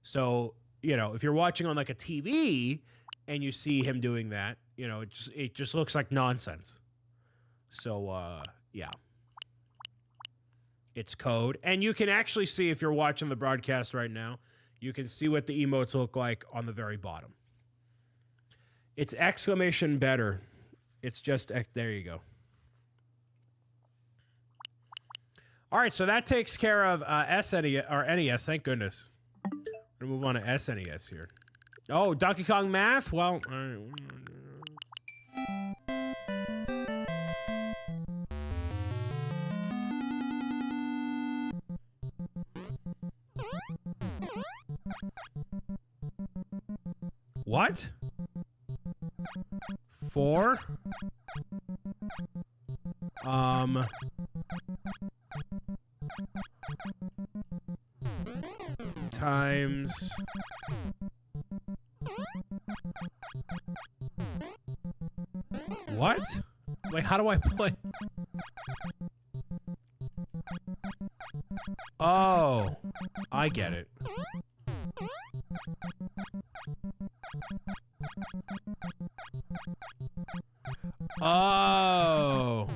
So, you know, if you're watching on like a TV and you see him doing that, you know, it just looks like nonsense. So, yeah. It's code. And you can actually see, if you're watching the broadcast right now, you can see what the emotes look like on the very bottom. It's exclamation better. It's just, there you go. All right, so that takes care of SNES, or NES, thank goodness. We're going to move on to SNES here. Oh, Donkey Kong Math? Well, all right. What? 4? Times... What? Wait, how do I play? Oh, I get it. Oh.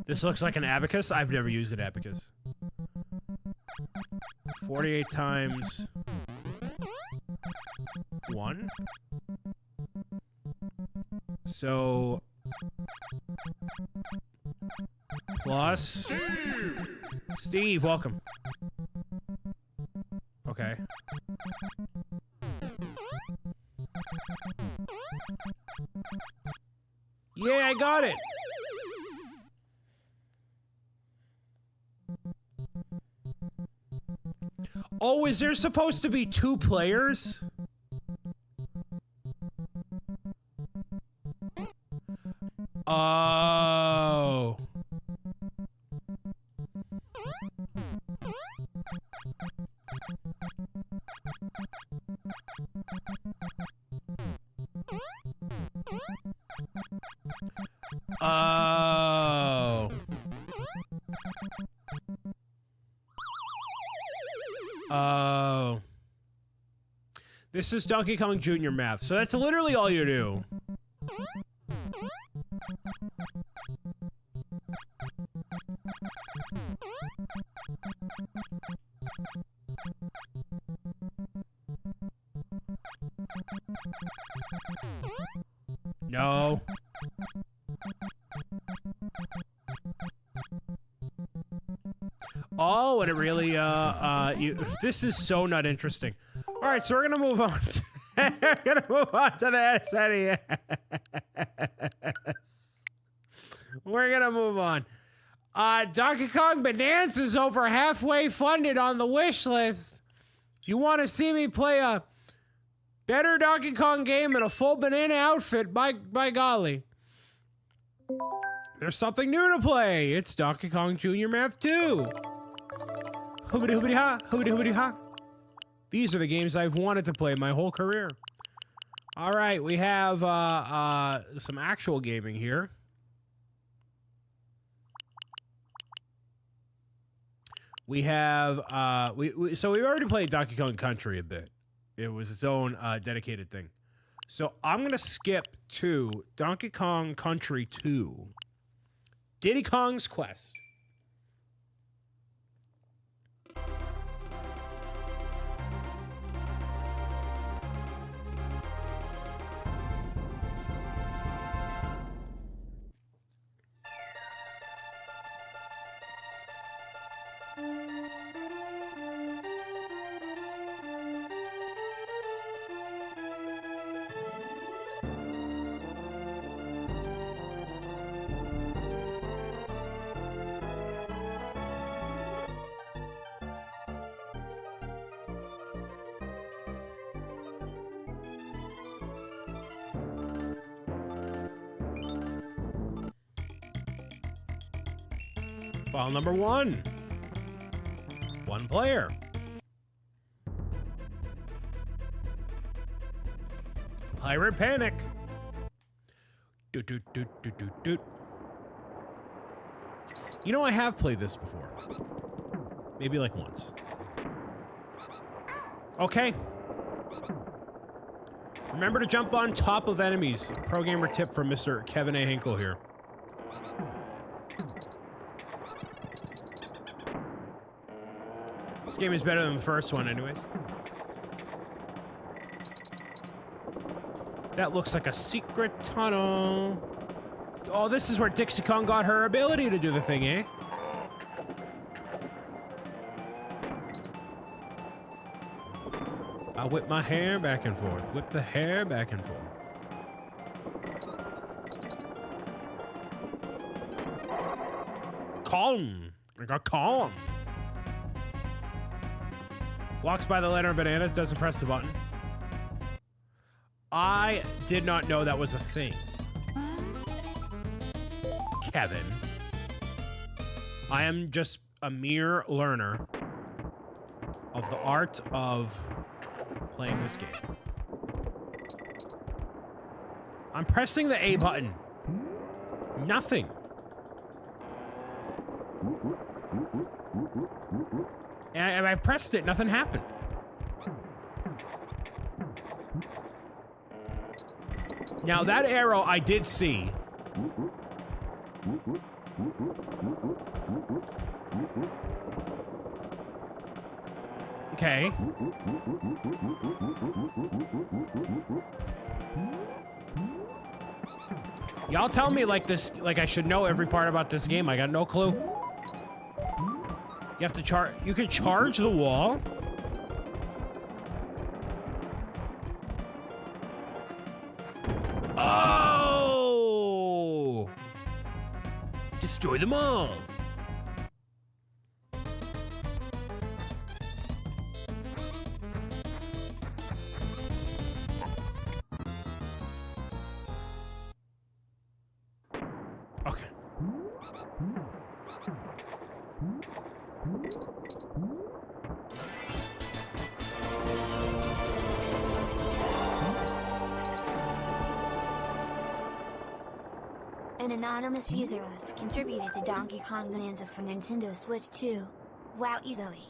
This looks like an abacus. I've never used an abacus. 48 times 1. So plus Steve, welcome. Okay. Yeah, I got it. Oh, is there supposed to be 2 players? Oh. Oh. Oh. This is Donkey Kong Jr. math, so that's literally all you do. No. Oh, and it really, this is so not interesting. All right, so we're gonna move on. We're gonna move on to the SNES. We're gonna move on. Donkey Kong Bonanza is over halfway funded on the wish list. If you want to see me play a better Donkey Kong game in a full banana outfit, by golly, there's something new to play. It's Donkey Kong Jr. Math 2. Hoobity hoobity ha, hoobity hoobity ha. These are the games I've wanted to play my whole career. All right, we have some actual gaming here. We have so we already played Donkey Kong Country a bit. It was its own dedicated thing. So I'm gonna skip to Donkey Kong Country 2. Diddy Kong's Quest. File number 1. 1 player. Pirate Panic. Doot, doot, doot, doot, doot, doot. You know, I have played this before. Maybe like once. Okay. Remember to jump on top of enemies. Pro gamer tip from Mr. Kevin A. Hinkle here. This game is better than the first one anyways. That looks like a secret tunnel. Oh, this is where Dixie Kong got her ability to do the thing, eh? I whip my hair back and forth. Whip the hair back and forth. Calm. I got calm. Walks by the letter of bananas, doesn't press the button. I did not know that was a thing. Kevin. I am just a mere learner of the art of playing this game. I'm pressing the A button. Nothing. And I pressed it, nothing happened. Now that arrow I did see. Okay. Y'all tell me like this, like I should know every part about this game. I got no clue. You have to charge. You can charge the wall. Oh! Destroy them all. Okay. An anonymous user has contributed to Donkey Kong Bonanza for Nintendo Switch 2. Wow, Zoe.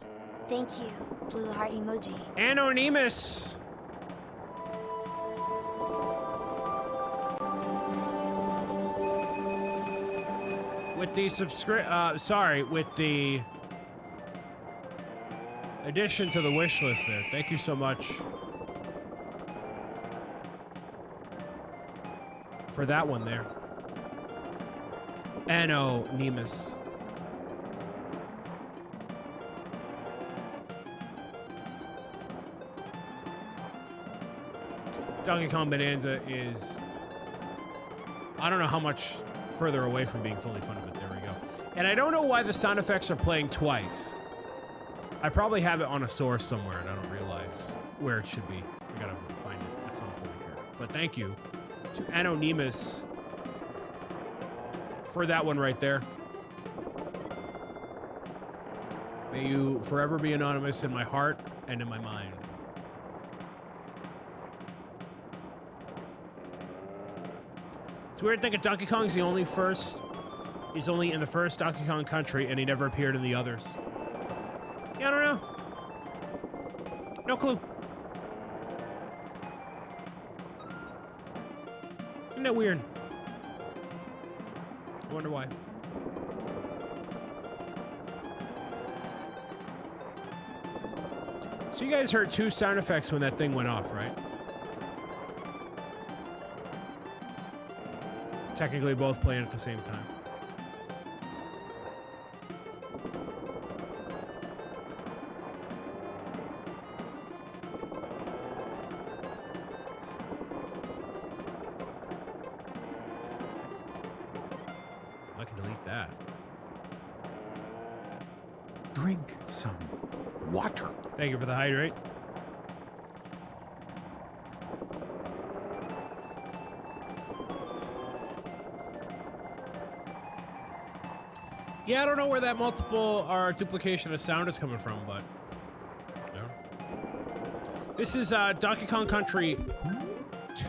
Thank you, blue heart emoji. Anonymous. With the with the addition to the wish list there. Thank you so much for that one there. Anonymous. Donkey Kong Bonanza is, I don't know how much further away from being fully funded, but there we go. And I don't know why the sound effects are playing twice. I probably have it on a source somewhere and I don't realize where it should be. I gotta find it at some point here. But thank you to Anonymous for that one right there. May you forever be anonymous in my heart and in my mind. It's weird thinking Donkey Kong's the only He's only in the first Donkey Kong Country and he never appeared in the others. Yeah, I don't know. No clue. Isn't that weird? I wonder why. So you guys heard 2 sound effects when that thing went off, right? Technically both playing at the same time. I can delete that. Drink some water. Thank you for the hydrate. Yeah, I don't know where that multiple or duplication of sound is coming from, but yeah. This is Donkey Kong Country 2.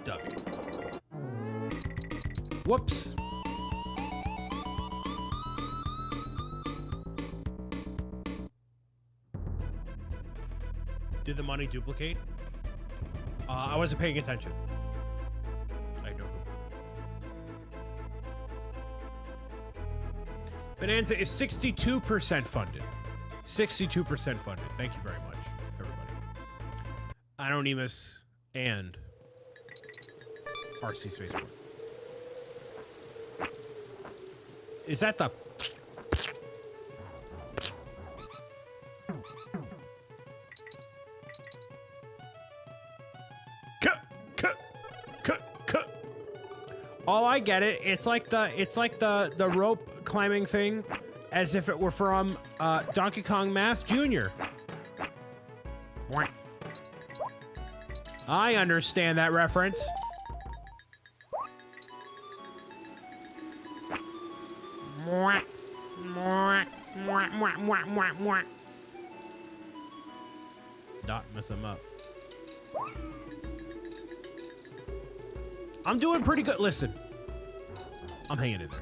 W. Whoops. Did the money duplicate? I wasn't paying attention. I know. Bonanza is 62% funded. 62% funded. Thank you very much, everybody. Anonymous and RC Spaceport. Is that the... Oh, I get it. It's like the rope climbing thing, as if it were from Donkey Kong Math Jr. I understand that reference. Dot mess him up. I'm doing pretty good. Listen, I'm hanging in there.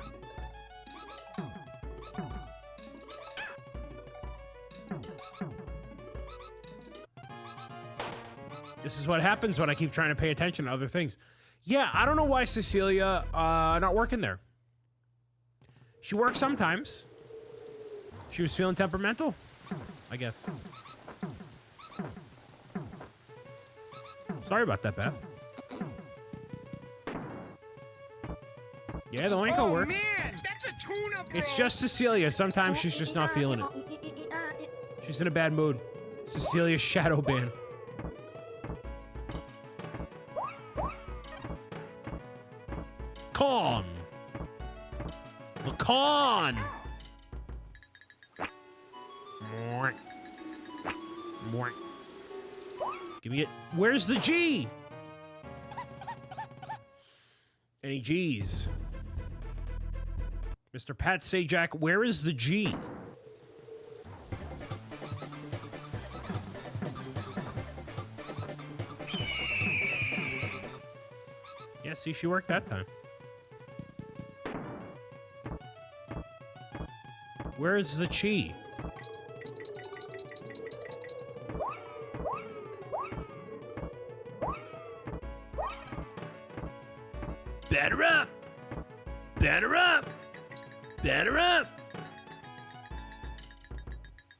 This is what happens when I keep trying to pay attention to other things. Yeah, I don't know why Cecilia not working there. She works sometimes. She was feeling temperamental, I guess. Sorry about that, Beth. Yeah, the Wanko works. Man, that's a tuna, bro. It's just Cecilia. Sometimes she's just not feeling it. She's in a bad mood. Cecilia's shadow ban. Con. Lacan. Give me it. Where's the G? Any G's? Mr. Pat Sajak, where is the G? Yeah, see, she worked that time. Where is the Chi? Batter up! Batter up! Batter up!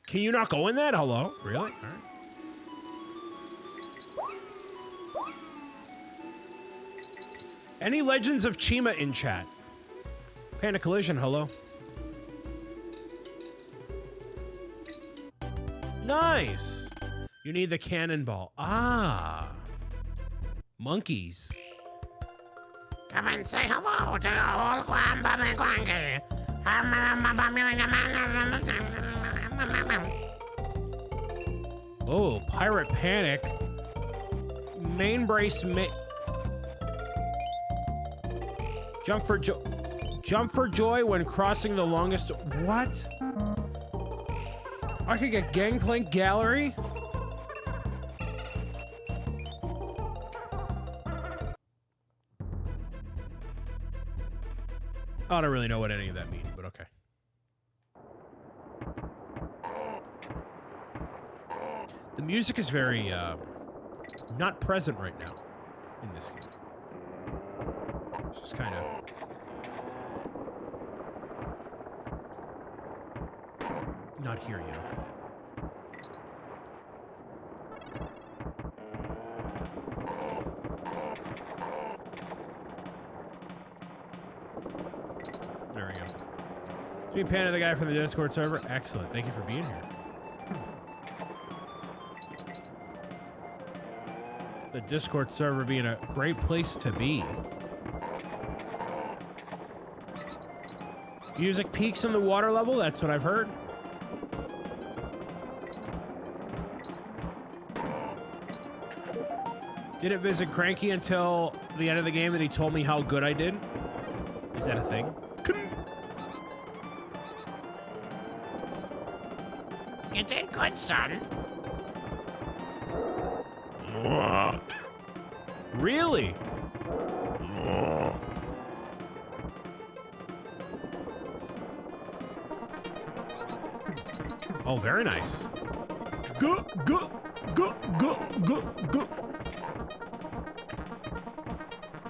Can you not go in that? Hello? Really? All right. Any Legends of Chima in chat? Panic Collision, hello. Nice! You need the cannonball. Ah! Monkeys. Come and say hello to the whole Bobby Quanky. Oh, Pirate Panic. Main brace Jump for joy when crossing the longest. What? I could get Gangplank Gallery? I don't really know what any of that means, but okay. The music is very, not present right now in this game. It's just kind of... not here, you know. There we go. It's me, Panda, the guy from the Discord server. Excellent. Thank you for being here. The Discord server being a great place to be. Music peaks in the water level, that's what I've heard. Didn't visit Cranky until the end of the game and he told me how good I did. Is that a thing? You did good, son. Really? Oh, very nice. Go, go, go, go, go, go.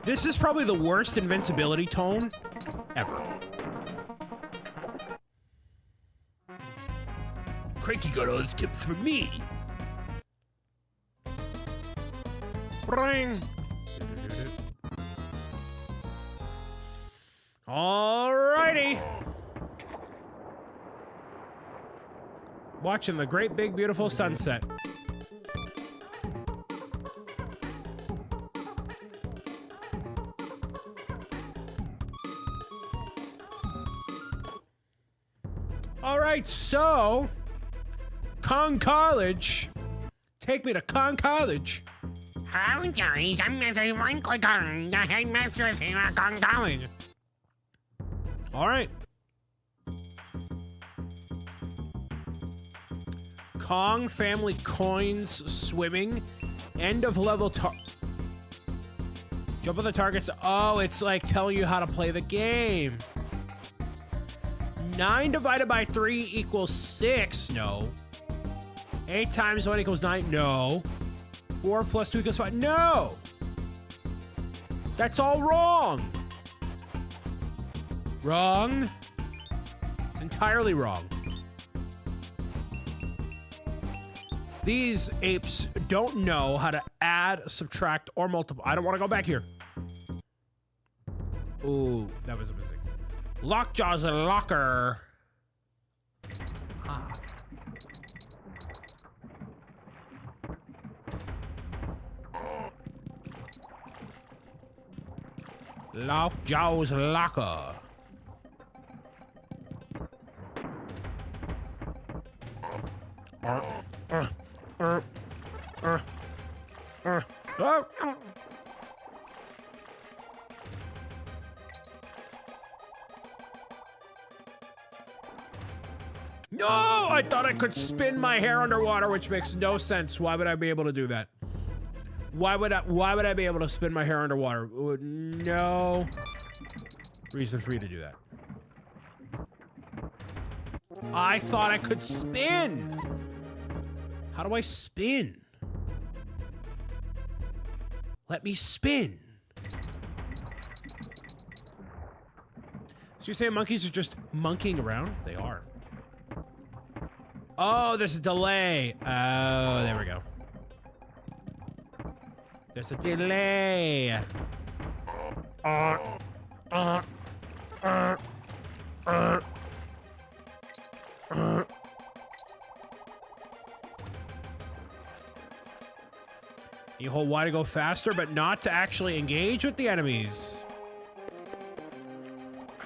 This is probably the worst invincibility tone ever. Cranky got all his tips from me. Bring. Alrighty. Watching the great big beautiful sunset. Alright, so Kong College. Take me to Kong College. Hello, guys. I'm Mr. Winkle Kong, the headmaster here at Kong College. Alright. Kong family coins swimming. End of level jump on the targets. Oh, it's like telling you how to play the game. 9 divided by 3 equals 6. No. 8 times 1 equals 9. No. 4 plus 2 equals 5. No. That's all wrong. Wrong. It's entirely wrong. These apes don't know how to add, subtract, or multiply. I don't want to go back here. Ooh, that was a mistake. Lockjaw's a locker. Ah. Lockjaw's locker. No, I thought I could spin my hair underwater, which makes no sense. Why would I be able to do that? Why would I be able to spin my hair underwater? No reason for me to do that. I thought I could spin. How do I spin? Let me spin. So you're saying monkeys are just monkeying around? They are. Oh, there's a delay. Oh, there we go. There's a delay. You hold Y to go faster, but not to actually engage with the enemies.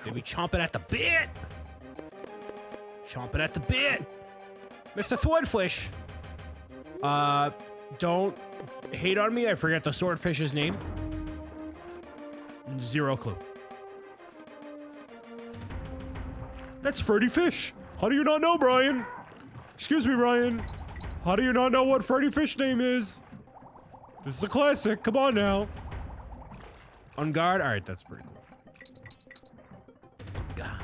Baby, chomping at the bit. Chomping at the bit. Mr. Swordfish. Don't hate on me. I forget the swordfish's name. Zero clue. That's Freddy Fish. How do you not know, Brian? Excuse me, Brian. How do you not know what Freddy Fish name is? This is a classic. Come on now. On guard? Alright, that's pretty cool. On guard.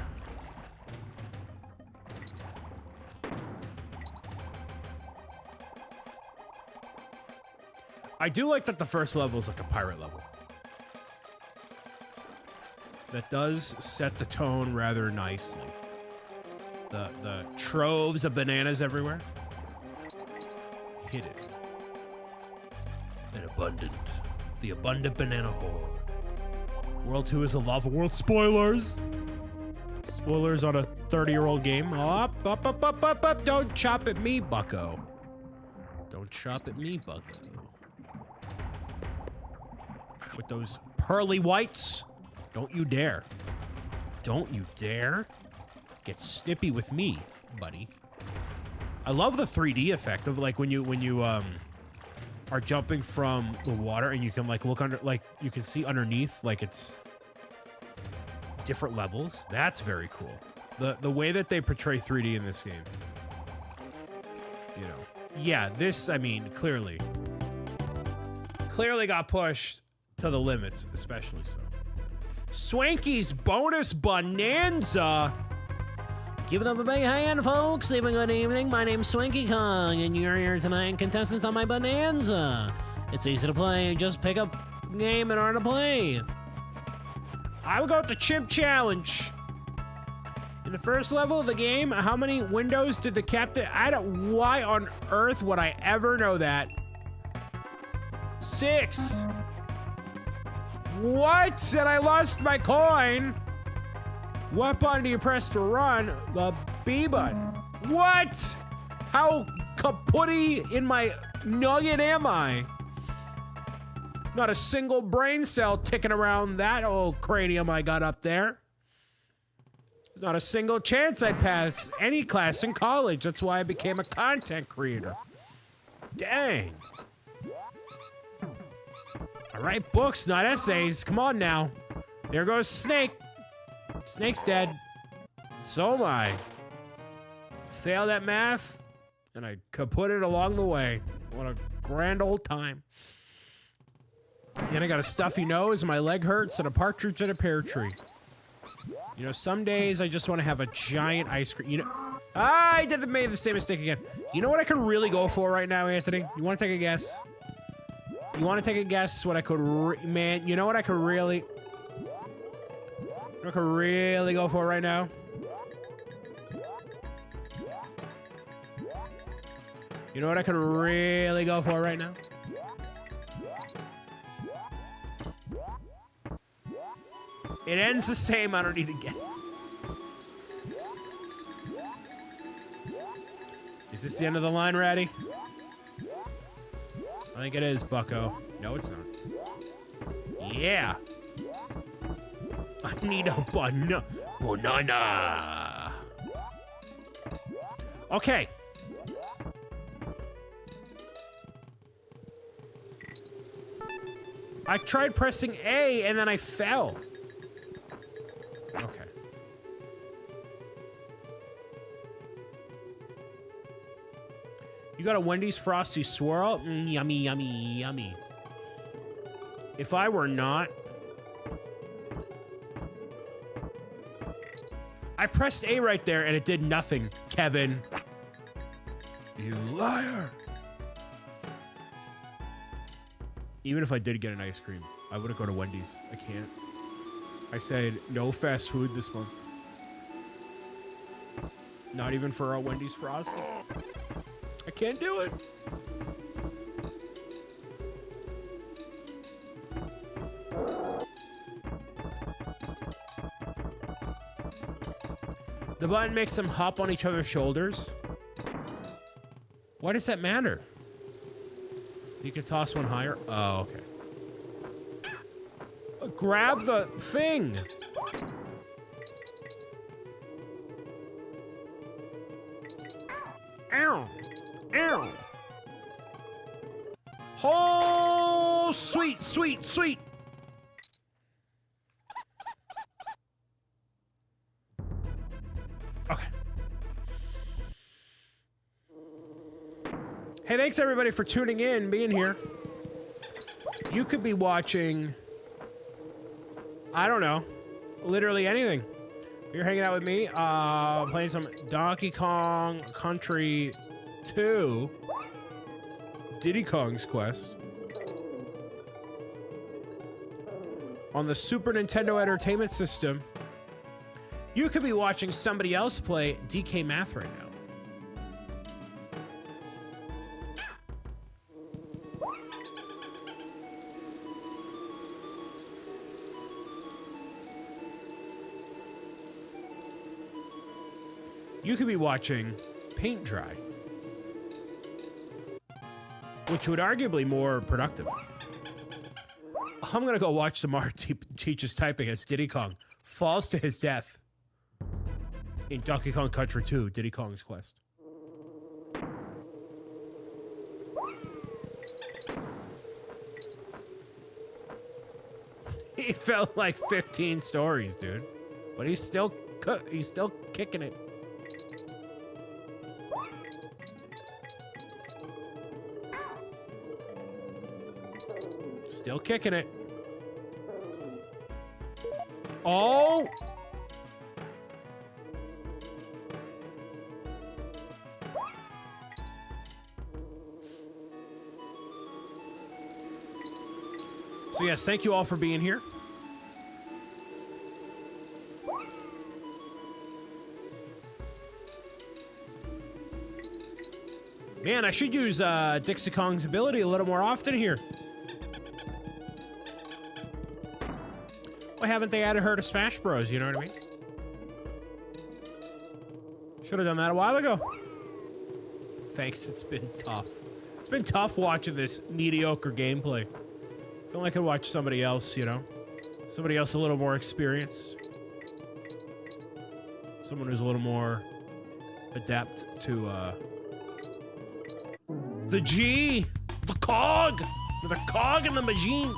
I do like that the first level is like a pirate level. That does set the tone rather nicely. The troves of bananas everywhere. Hidden. And abundant. The abundant banana horde. World 2 is a lava world. Spoilers! Spoilers on a 30-year-old game. Up. Don't chop at me, bucko. Don't chop at me, bucko. With those pearly whites. Don't you dare. Don't you dare get snippy with me, buddy. I love the 3D effect of like when you are jumping from the water and you can like look under, like you can see underneath, like it's different levels. That's very cool. The way that they portray 3D in this game. You know. Yeah, this, I mean, clearly got pushed to the limits, especially so. Swanky's bonus bonanza. Give them a big hand, folks. Have a good evening. My name's Swanky Kong, and you're here tonight, contestants on my bonanza. It's easy to play. Just pick up a game in order to play. I will go with the Chimp Challenge. In the first level of the game, how many windows did the captain... Why on earth would I ever know that? 6. What? And I lost my coin. What button do you press to run? The B button. What? How kaputty in my nugget am I? Not a single brain cell ticking around that old cranium I got up there. There's not a single chance I'd pass any class in college. That's why I became a content creator. Dang. I write books, not essays. Come on now. There goes Snake. Snake's dead. So am I. Failed at math, and I kaput it along the way. What a grand old time. And I got a stuffy nose, my leg hurts, and a partridge in a pear tree. You know, some days I just want to have a giant ice cream. You know, I made the same mistake again. You know what I could really go for right now, Anthony? You want to take a guess? You want to take a guess what I could, man, you know what I could really... I could really go for right now? You know what I could really go for right now? It ends the same, I don't need to guess. Is this the end of the line, Ratty? I think it is, bucko. No, it's not. Yeah. I need a banana. Okay. I tried pressing A and then I fell. Okay. You got a Wendy's Frosty Swirl? Yummy, yummy, yummy. If I were not... I pressed A right there and it did nothing, Kevin. You liar. Even if I did get an ice cream, I wouldn't go to Wendy's. I can't. I said no fast food this month. Not even for a Wendy's Frosty. I can't do it. The button makes them hop on each other's shoulders. Why does that matter? You can toss one higher. Oh, okay. Grab the thing. Ow. Ow. Oh, sweet, sweet, sweet. Okay. Hey, thanks everybody for tuning in, being here. You could be watching, I don't know, literally anything. You're hanging out with me, playing some Donkey Kong Country 2, Diddy Kong's Quest, on the Super Nintendo Entertainment System. You could be watching somebody else play DK Math right now. You could be watching paint dry, which would arguably more productive. I'm gonna go watch some art teaches typing as Diddy Kong falls to his death in Donkey Kong Country 2, Diddy Kong's Quest. He fell like 15 stories, dude, but he's still kicking it. Still kicking it. Oh! So yes, thank you all for being here. Man, I should use Dixie Kong's ability a little more often here. Why haven't they added her to Smash Bros? You know what I mean? Should have done that a while ago. Thanks, it's been tough. It's been tough watching this mediocre gameplay. I feel like I could watch somebody else, you know? Somebody else a little more experienced. Someone who's a little more adept to, the G! The cog! The cog in the machine!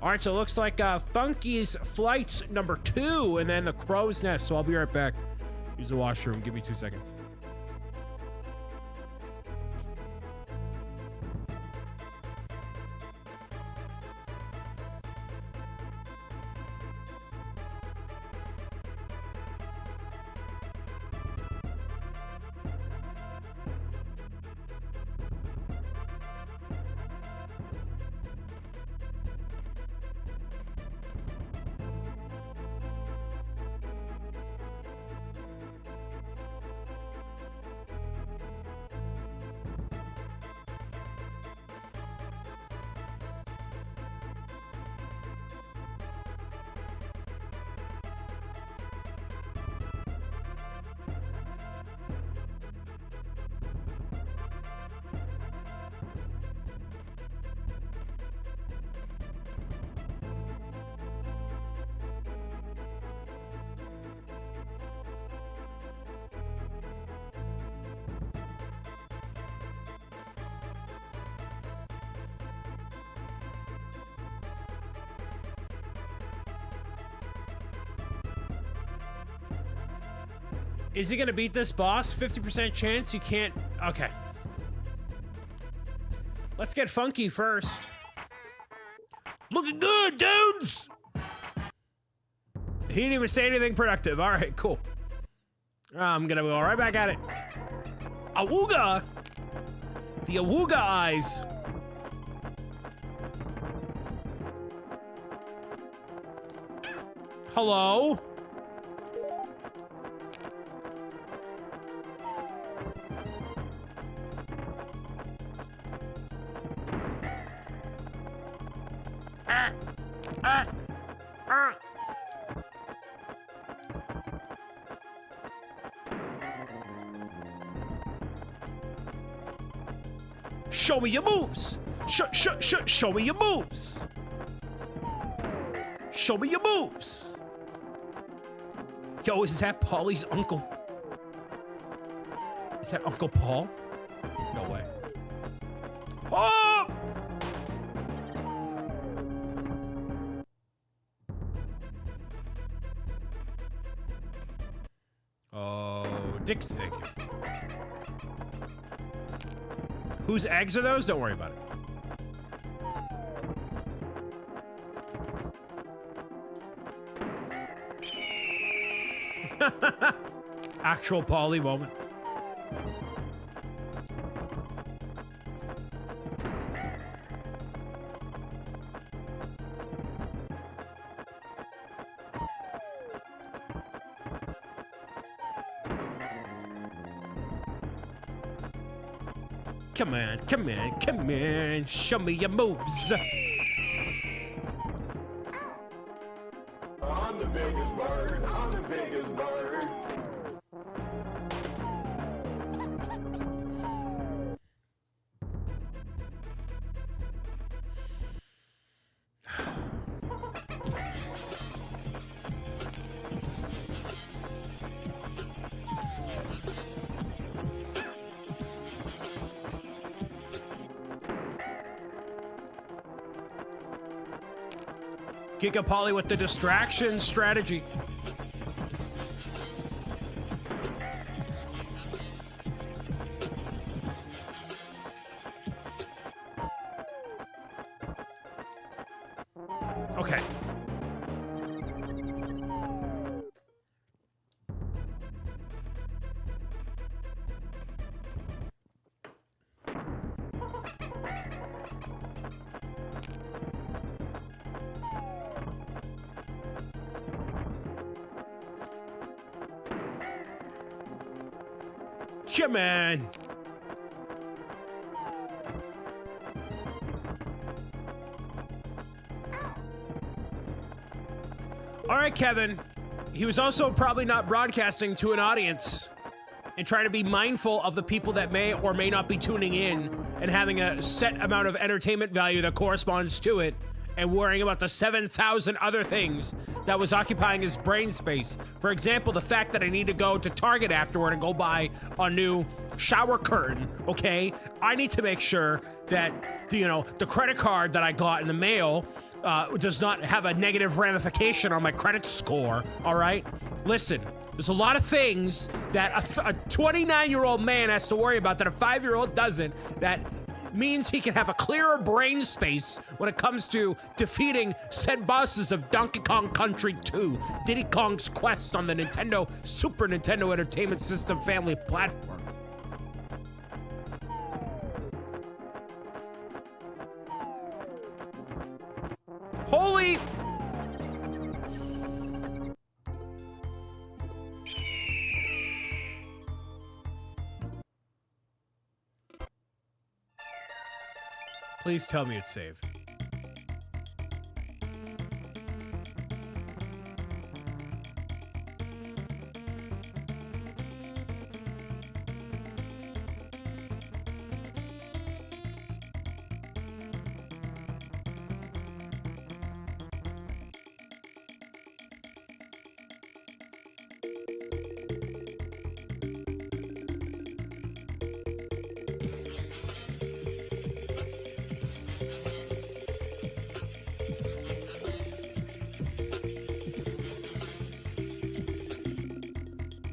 All right, so it looks like Funky's Flights number 2, and then the Crow's Nest. So I'll be right back. Use the washroom. Give me 2 seconds. Is he gonna beat this boss? 50% chance you can't. Okay. Let's get Funky first. Looking good, dudes! He didn't even say anything productive. All right, cool. I'm gonna go right back at it. Awooga! The Awooga eyes. Hello? Show me your moves. Show me your moves. Show me your moves. Yo, is that Paulie's uncle? Is that Uncle Paul? No way. Oh! Oh, Dick's. Thank you. Whose eggs are those? Don't worry about it. Actual Paulie moment. Come on, come on, come on, show me your moves. I'm the biggest bird, I'm the biggest bird. Giga Polly with the distraction strategy. Okay. Come on. All right, Kevin. He was also probably not broadcasting to an audience and trying to be mindful of the people that may or may not be tuning in and having a set amount of entertainment value that corresponds to it and worrying about the 7,000 other things that was occupying his brain space. For example, the fact that I need to go to Target afterward and go buy a new shower curtain, okay? I need to make sure that, the credit card that I got in the mail does not have a negative ramification on my credit score, all right? Listen, there's a lot of things that a 29-year-old man has to worry about that a 5-year-old doesn't, that means he can have a clearer brain space when it comes to defeating said bosses of Donkey Kong Country 2, Diddy Kong's Quest on the Nintendo Super Nintendo Entertainment System family of platforms. Holy... Please tell me it's saved.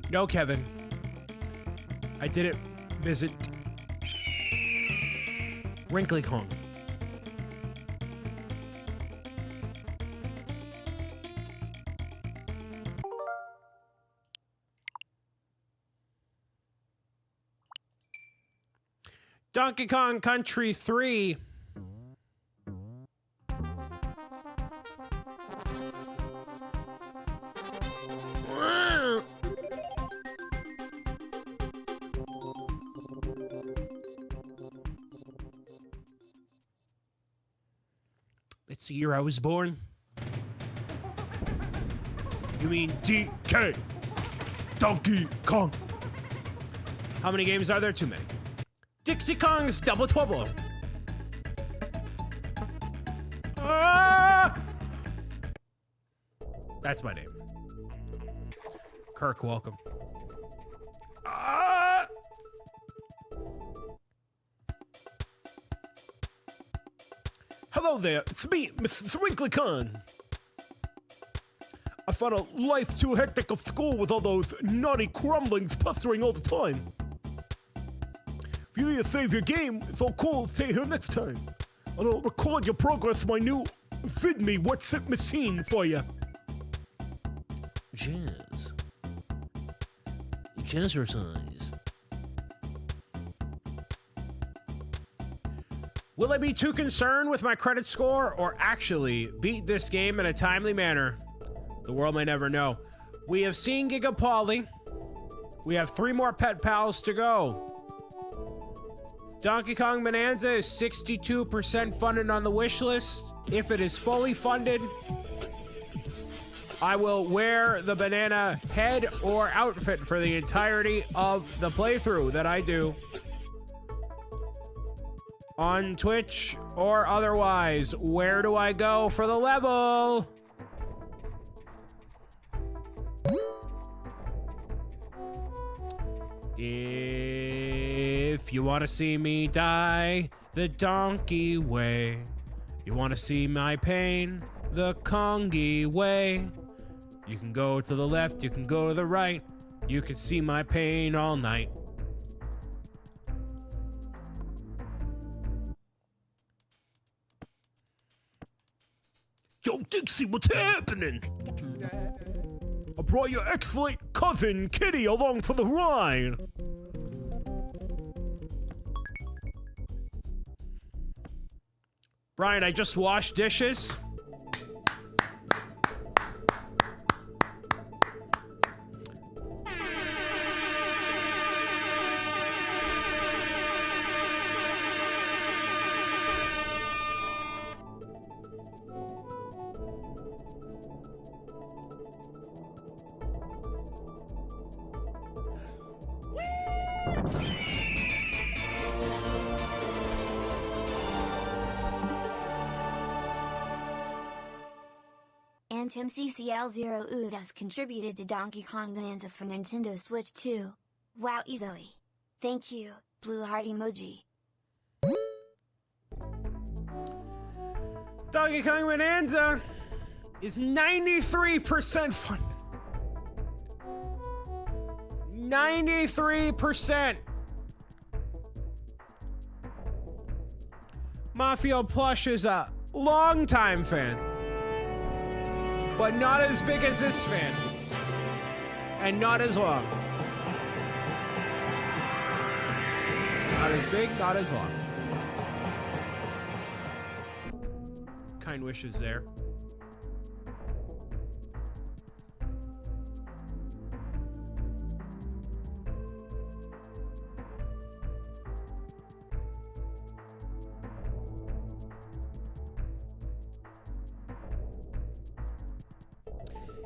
No, Kevin. I didn't visit Wrinkly Kong. Donkey Kong Country 3. It's the year I was born. You mean DK? Donkey Kong. How many games are there? Too many. Dixie Kong's Double Trouble. Ah! That's my name. Kirk, welcome. Hello there, it's me, Mr. Wrinkly Khan. I found out life too hectic of school with all those naughty crumblings pestering all the time. If you need to save your game, it's all cool, stay here next time. And I'll record your progress my new VidMe WhatsApp machine for you. Jazz. Jazzercise. Will I be too concerned with my credit score or actually beat this game in a timely manner? The world may never know. We have seen Gigapolly. We have 3 more pet pals to go. Donkey Kong Bonanza is 62% funded on the wish list. If it is fully funded, I will wear the banana head or outfit for the entirety of the playthrough that I do on Twitch or otherwise. Where do I go for the level? If you want to see me die the donkey way, you want to see my pain the Kongi way, you can go to the left, you can go to the right, you can see my pain all night. Yo, Dixie, what's happening? I brought your excellent cousin, Kitty, along for the ride. Brian, I just washed dishes. And Tim CCL0 Ood has contributed to Donkey Kong Bonanza for Nintendo Switch 2. Wow, Zoe. Thank you, blue heart emoji. Donkey Kong Bonanza is 93% funded. 93%. Mafia Plush is a longtime fan, but not as big as this fan, and not as long. Not as big, not as long. Kind wishes there.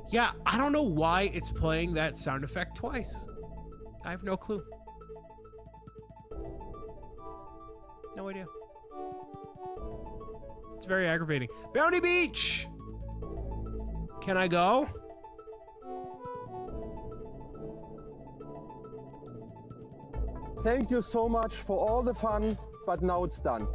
Yeah, I don't know why it's playing that sound effect twice. I have no clue. No idea. It's very aggravating. Bounty Beach! Can I go? Thank you so much for all the fun, but now it's done.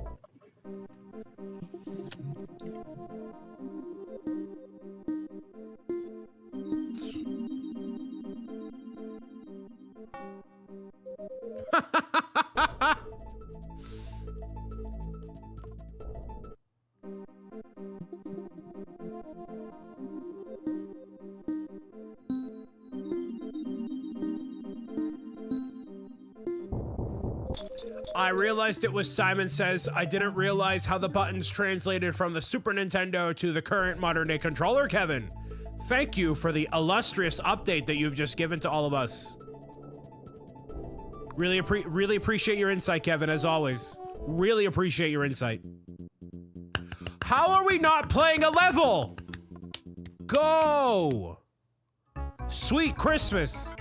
I realized it was Simon Says. I didn't realize how the buttons translated from the Super Nintendo to the current modern day controller, Kevin. Thank you for the illustrious update that you've just given to all of us. Really appreciate your insight, Kevin, as always. Really appreciate your insight. How are we not playing a level? Go! Sweet Christmas.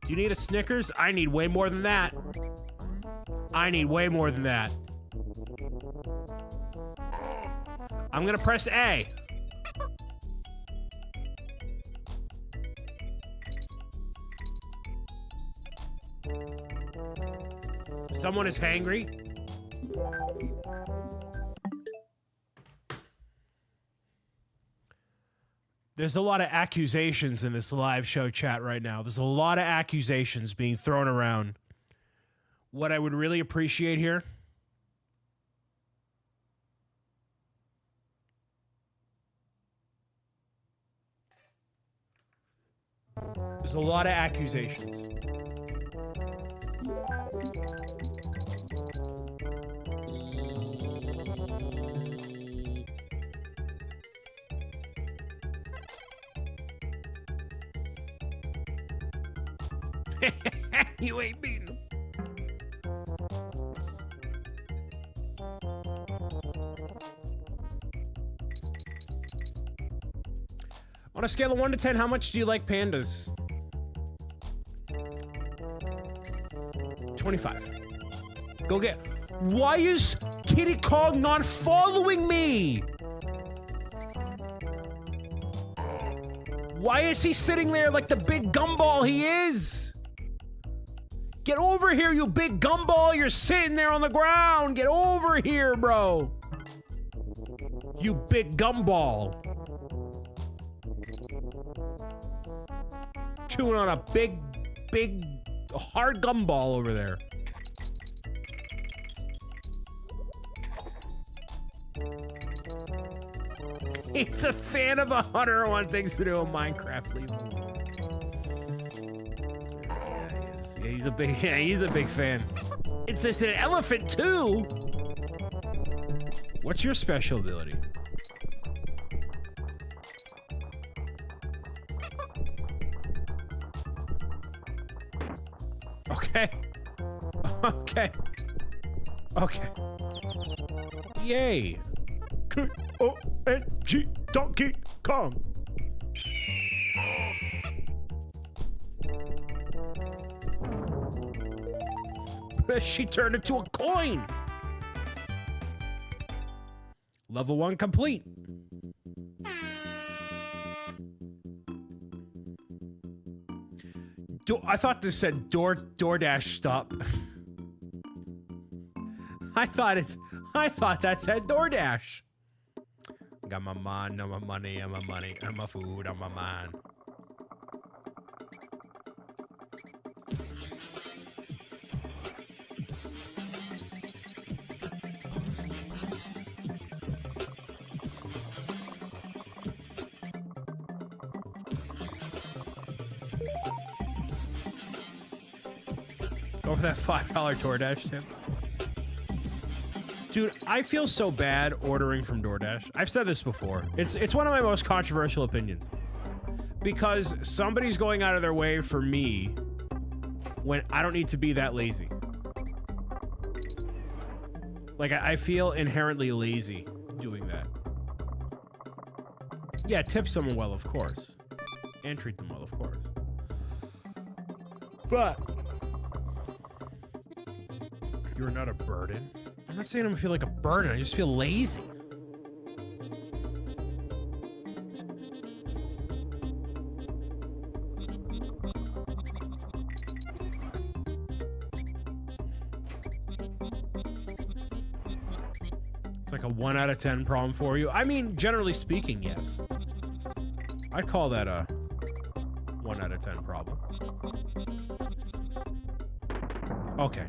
Do you need a Snickers? I need way more than that. I need way more than that. I'm gonna press A. Someone is hangry. There's a lot of accusations in this live show chat right now. There's a lot of accusations being thrown around. What I would really appreciate here there's a lot of accusations. You ain't beating him. On a scale of 1 to 10, how much do you like pandas? 25. Go get. Why is Kitty Kong not following me? Why is he sitting there like the big gumball he is? Get over here, you big gumball. You're sitting there on the ground. Get over here, bro. You big gumball. Chewing on a big, hard gumball over there. He's a fan of 101 Things to Do in Minecraft. Leave him alone. Yeah, he's a big fan. It's just an elephant too. What's your special ability? Okay. Okay. Yay. K-O-N-G Donkey Kong. She turned into a coin. Level 1 complete. I thought this said DoorDash stop. I thought that said DoorDash. Got my mind, I'm my money, I'm my money, I'm my food, I'm my mind. Go for that $5 DoorDash tip. Dude, I feel so bad ordering from DoorDash. I've said this before. It's one of my most controversial opinions. Because somebody's going out of their way for me when I don't need to be that lazy. Like, I feel inherently lazy doing that. Yeah, tip someone well, of course. And treat them well, of course. But you're not a burden. I'm not saying I'm gonna feel like a burden. I just feel lazy. It's like a 1 out of 10 problem for you. I mean, generally speaking, yes. I'd call that a 1 out of 10 problem. Okay.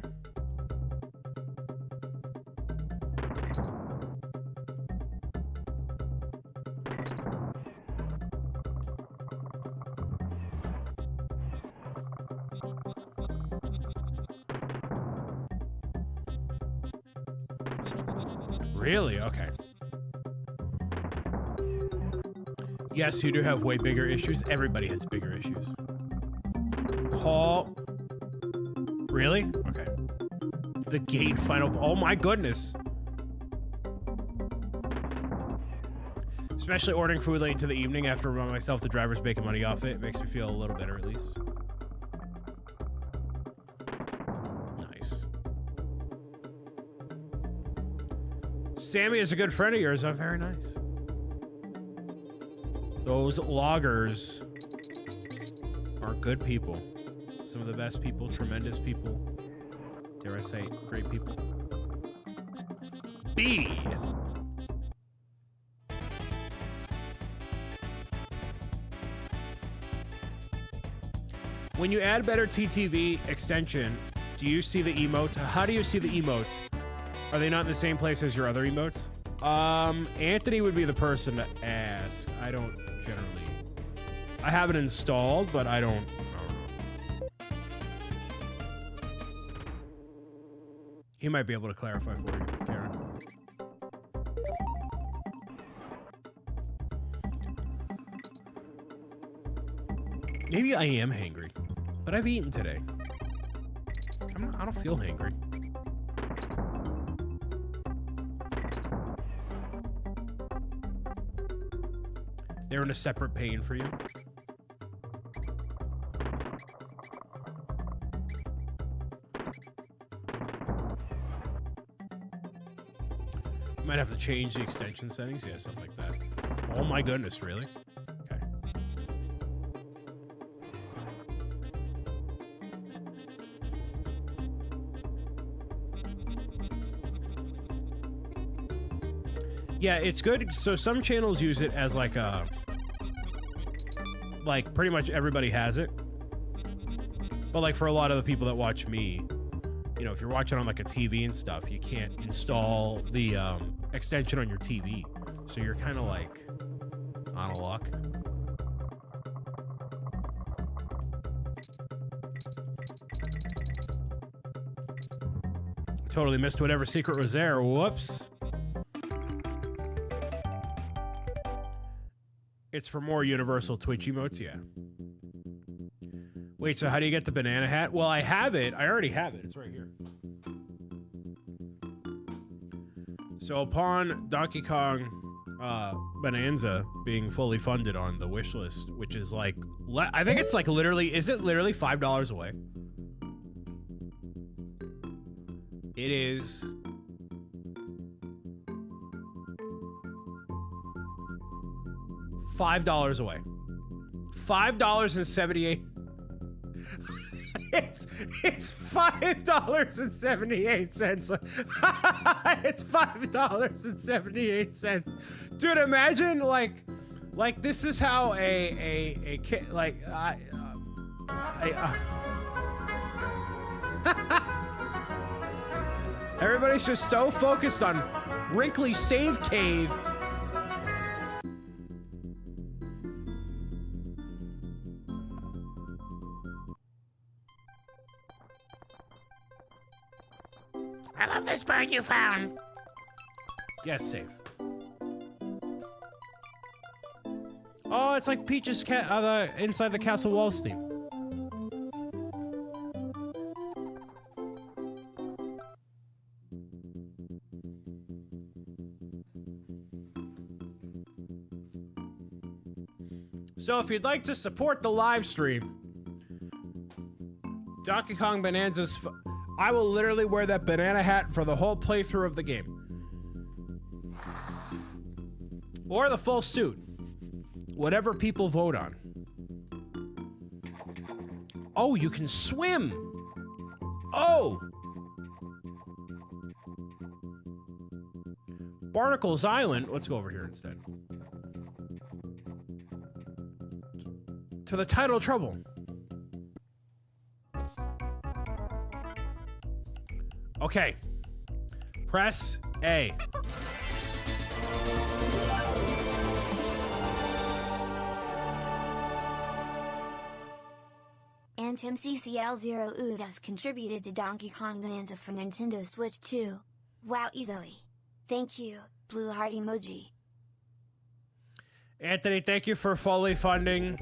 Really? Okay. Yes, you do have way bigger issues. Everybody has bigger issues. Oh. Really? Okay. The gate final. Oh my goodness. Especially ordering food late into the evening after I remind myself the driver's making money off it. It makes me feel a little better at least. Nice. Sammy is a good friend of yours. Oh, very nice. Those loggers are good people. Some of the best people, tremendous people. Dare I say, great people. B. When you add better TTV extension, do you see the emotes? How do you see the emotes? Are they not in the same place as your other emotes? Anthony would be the person to ask. I don't generally. I have it installed, but I don't know. He might be able to clarify for you, Karen. Maybe I am hangry, but I've eaten today. I don't feel hangry. They're in a separate pane for you. Might have to change the extension settings. Yeah, something like that. Oh my goodness, really? Okay. Yeah, it's good. So some channels use it as like a... Like, pretty much everybody has it. But like for a lot of the people that watch me, you know, if you're watching on like a TV and stuff, you can't install the extension on your TV. So you're kind of like on a luck. Totally missed whatever secret was there. Whoops. It's for more universal Twitch emotes, yeah. Wait, so how do you get the banana hat? Well, I have it. I already have it. It's right here. So upon Donkey Kong Bonanza being fully funded on the wish list, which is like, I think it's like literally, is it literally $5 away? It is. $5 away. $5.78. It's $5.78. It's $5.78. Dude, imagine like this is how a kid like everybody's just so focused on Wrinkly Save Cave. I love this bird you found. Yes, save. Oh, it's like Peach's cat, the inside the Castle Walls theme. So if you'd like to support the live stream, Donkey Kong Bonanza's, I will literally wear that banana hat for the whole playthrough of the game. Or the full suit. Whatever people vote on. Oh, you can swim! Oh! Barnacle's Island. Let's go over here instead. To the title trouble. Okay. Press A. And MCCL0 Ood has contributed to Donkey Kong Bonanza for Nintendo Switch 2. Wow, Zoe. Thank you, blue heart emoji. Anthony, thank you for fully funding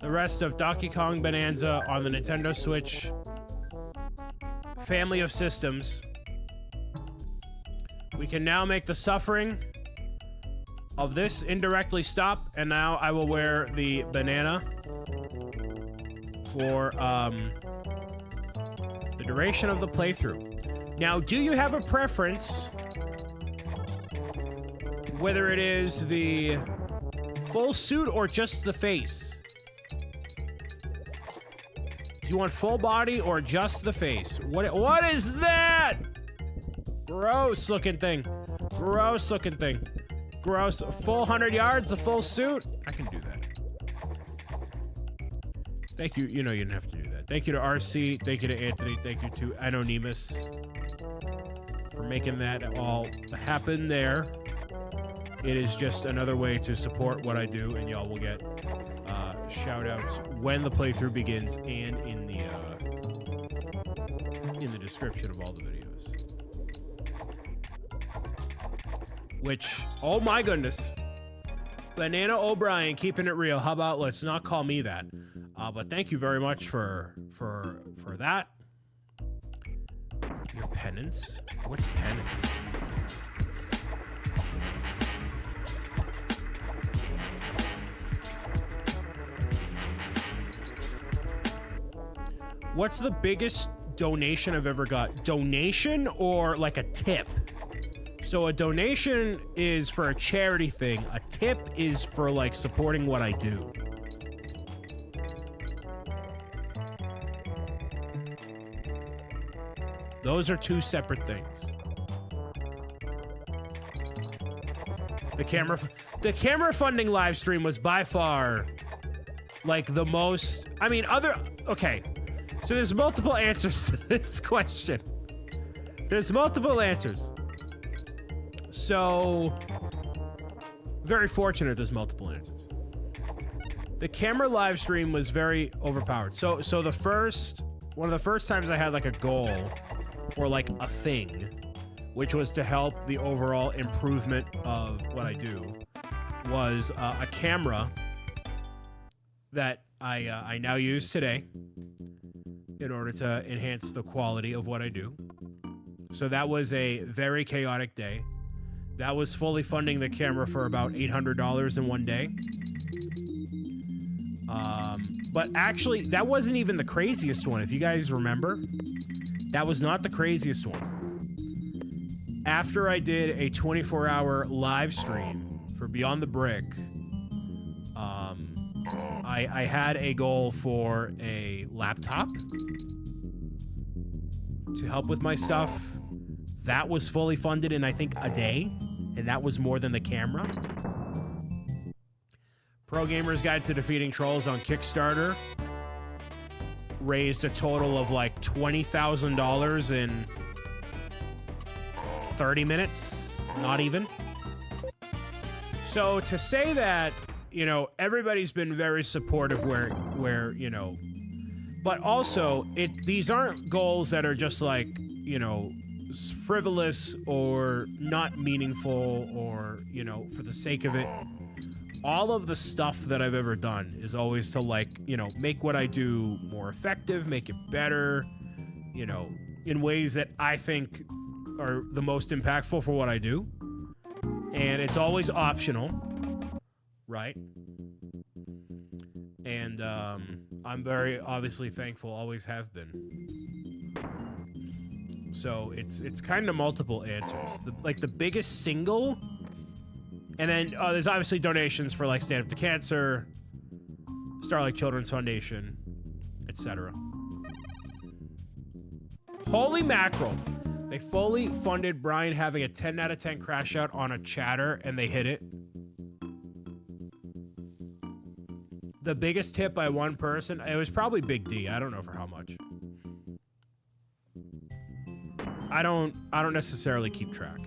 the rest of Donkey Kong Bonanza on the Nintendo Switch family of systems. We can now make the suffering of this indirectly stop, and now I will wear the banana for the duration of the playthrough. Now, do you have a preference whether it is the full suit or just the face. Do you want full body or just the face? What is that? Gross looking thing. Gross looking thing. Gross. Full 100 yards, the full suit? I can do that. Thank you. You know you didn't have to do that. Thank you to RC. Thank you to Anthony. Thank you to Anonymous for making that all happen there. It is just another way to support what I do, and y'all will get shout-outs when the playthrough begins and in the description of all the videos. Which, oh my goodness, Banana O'Brien keeping it real. How about let's not call me that? But thank you very much for that. Your penance? What's penance? What's the biggest donation I've ever got? Donation or like a tip? So a donation is for a charity thing. A tip is for like supporting what I do. Those are two separate things. The camera funding live stream was by far like the most, I mean, okay. So there's multiple answers to this question. There's multiple answers. So, very fortunate there's multiple answers. The camera live stream was very overpowered. So one of the first times I had like a goal for like a thing, which was to help the overall improvement of what I do, was a camera that I now use today in order to enhance the quality of what I do. So that was a very chaotic day. That was fully funding the camera for about $800 in one day. But actually, that wasn't even the craziest one. If you guys remember, that was not the craziest one. After I did a 24-hour live stream for Beyond the Brick, I had a goal for a laptop to help with my stuff. That was fully funded in, I think, a day, and that was more than the camera. Pro Gamer's Guide to Defeating Trolls on Kickstarter raised a total of like $20,000 in 30 minutes, not even. So to say that, you know, everybody's been very supportive where you know, but also these aren't goals that are just like, you know, frivolous or not meaningful or, you know, for the sake of it. All of the stuff that I've ever done is always to, like, you know, make what I do more effective, make it better, you know, in ways that I think are the most impactful for what I do. And it's always optional, right? And I'm very obviously thankful, always have been. So it's kind of multiple answers. Like the biggest single, and then there's obviously donations for like Stand Up to Cancer, Starlight Children's Foundation, etc. Holy mackerel! They fully funded Brian having a 10 out of 10 crash out on a chatter, and they hit it. The biggest tip by one person, it was probably Big D. I don't know for how much. I don't necessarily keep track.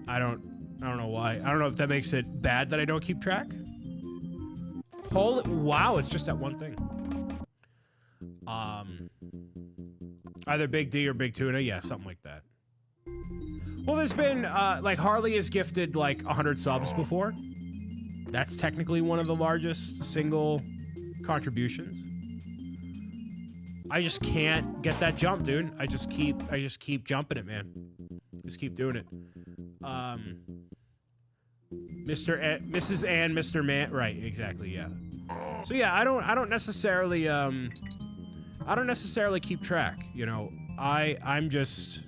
I don't know why. I don't know if that makes it bad that I don't keep track. Holy wow, it's just that one thing. Either Big D or Big Tuna, yeah, something like that. Well, there's been like Harley has gifted like 100 subs before. That's technically one of the largest single contributions. I just can't get that jump, dude. I just keep jumping it, man. Just keep doing it. Mrs. and Mr. Man, right? Exactly, yeah. So yeah, I don't necessarily keep track. You know, I'm just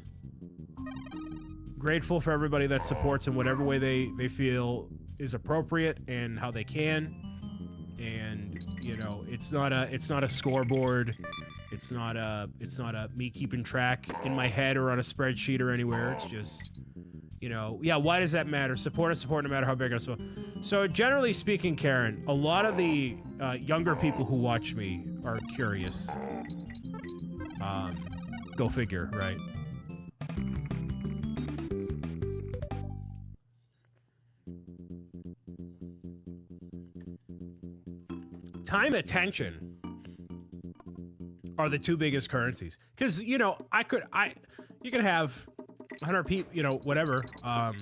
grateful for everybody that supports in whatever way they feel is appropriate and how they can. And you know, it's not a scoreboard. It's not a me keeping track in my head or on a spreadsheet or anywhere. It's just, you know, yeah, why does that matter? Support is support no matter how big or small. So generally speaking, Karen, a lot of the younger people who watch me are curious. Go figure, right? Time, attention are the two biggest currencies. Because, you know, you can have 100 people, you know, whatever. But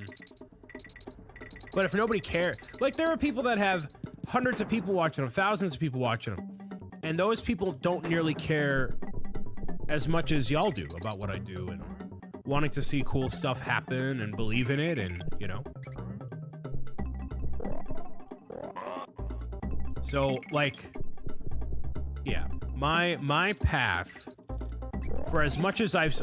if nobody cares, like there are people that have hundreds of people watching them, thousands of people watching them, and those people don't nearly care as much as y'all do about what I do and wanting to see cool stuff happen and believe in it, and you know. So like, yeah, my path, for as much as I've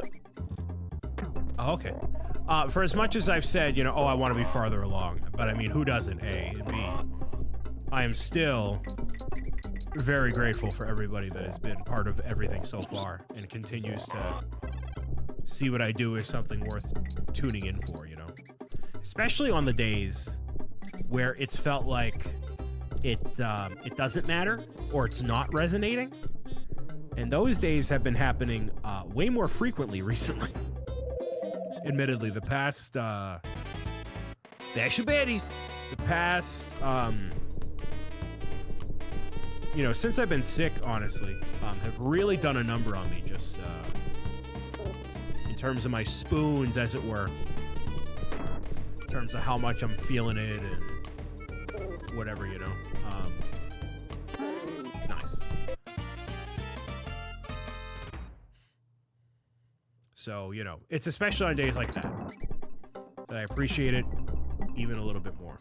for as much as I've said, you know, oh, I want to be farther along, but I mean, who doesn't? A and B, I am still very grateful for everybody that has been part of everything so far and continues to see what I do as something worth tuning in for, you know? Especially on the days where it's felt like it doesn't matter or it's not resonating. And those days have been happening way more frequently recently. Admittedly, the past, the action baddies, the past, you know, since I've been sick, honestly, have really done a number on me, just in terms of my spoons, as it were, in terms of how much I'm feeling it and whatever, you know. Nice. So, you know, it's especially on days like that that I appreciate it even a little bit more.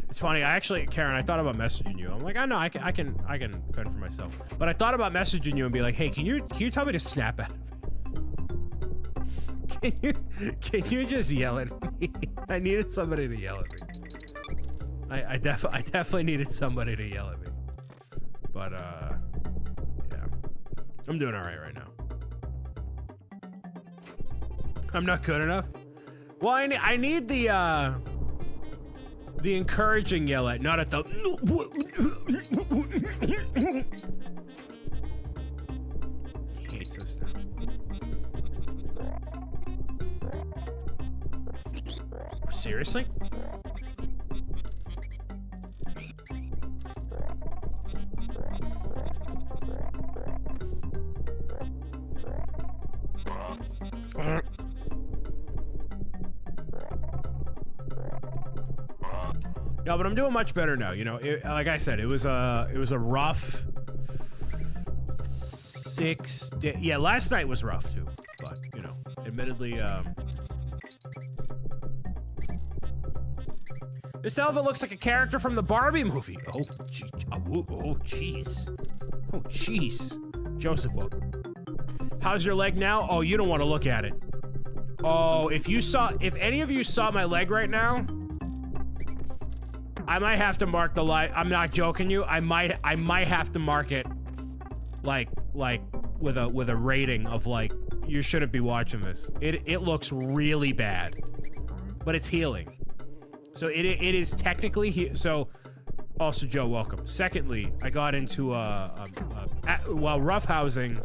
It's funny, Karen, I thought about messaging you. I'm like, I know, I can fend for myself. But I thought about messaging you and be like, hey, can you tell me to snap out of it? Can you just yell at me? I needed somebody to yell at me. I definitely needed somebody to yell at me. But yeah, I'm doing all right now. I'm not good enough. Well, I need the encouraging yell at, not at the. He hates this stuff. Seriously? No, but I'm doing much better now. You know, like I said, it was a rough 6 days. Yeah, last night was rough too. But you know, admittedly, this elephant looks like a character from the Barbie movie. Oh, jeez. Oh, jeez. Joseph, welcome. How's your leg now? Oh, you don't want to look at it. Oh, if any of you saw my leg right now, I might have to mark the light. I'm not joking you. I might have to mark it like with a rating of like, you shouldn't be watching this. It looks really bad, but it's healing. So it is technically so. Also, Joe, welcome. Secondly, I got into while roughhousing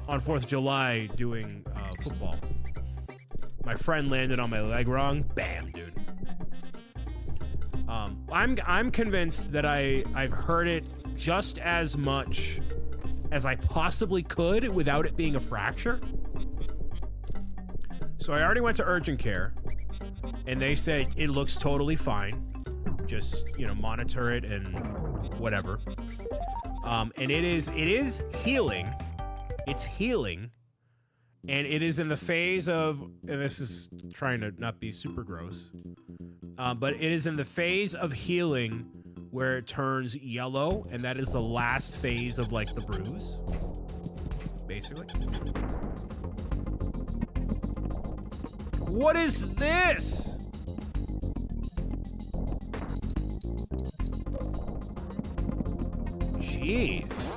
on 4th of July doing football. My friend landed on my leg wrong. Bam, dude. I'm convinced that I've heard it just as much as I possibly could without it being a fracture. So I already went to urgent care, and they said it looks totally fine. Just, you know, monitor it and whatever. And it is healing. It's healing. And it is in the phase of, and this is trying to not be super gross, but it is in the phase of healing where it turns yellow, and that is the last phase of like the bruise, basically. What is this? Jeez.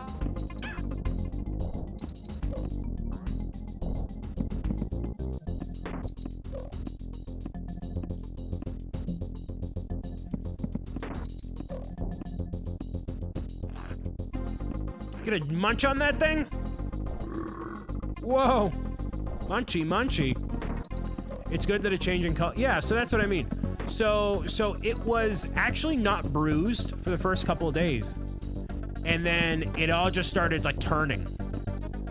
Gonna munch on that thing? Whoa. Munchy, munchy. It's good that it changed in color. Yeah, so that's what I mean. So it was actually not bruised for the first couple of days. And then it all just started like turning.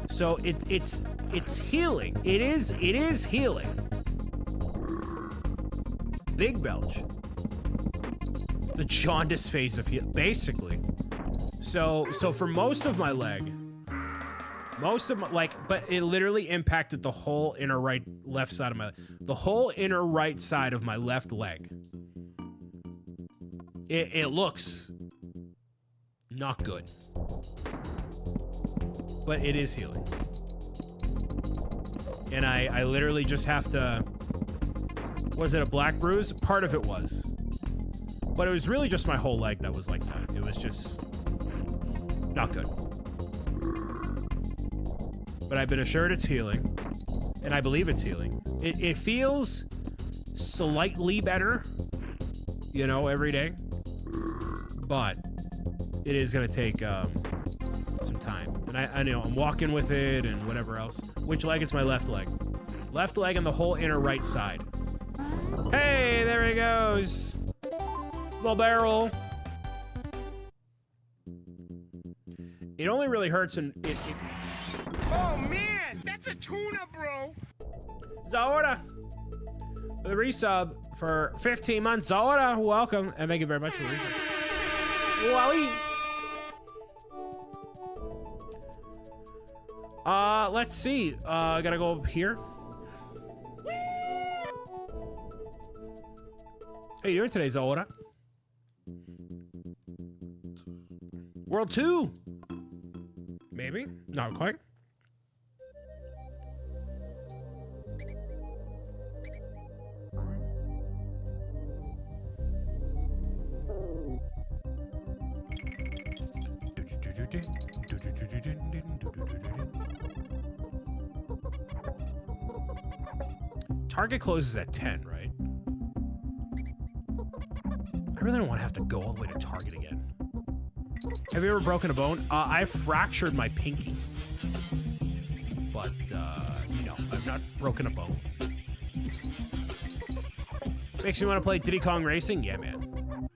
So it's healing. It is healing. Big belch. The jaundice phase of heal, basically. So for most of my leg, but it literally impacted the whole left side of my, the whole inner right side of my left leg. It looks not good, but it is healing. And I literally just have to, was it a black bruise? Part of it was, but it was really just my whole leg that was like that. It was just not good. But I've been assured it's healing, and I believe it's healing. It feels slightly better, you know, every day, but it is gonna take some time. And I know I'm walking with it and whatever else. Which leg? It's my left leg. Left leg and the whole inner right side. Hey, there he goes. Little barrel. It only really hurts in it. Oh man, that's a tuna, bro. Zora, for the resub for 15 months. Zora, welcome, and thank you very much for the resub. Wowie. Let's see. I gotta go up here. How you doing today, Zora? World 2? Maybe? Not quite. Target closes at 10, right? I really don't want to have to go all the way to Target again. Have you ever broken a bone? I fractured my pinky. But, no, I've not broken a bone. Makes me want to play Diddy Kong Racing? Yeah, man.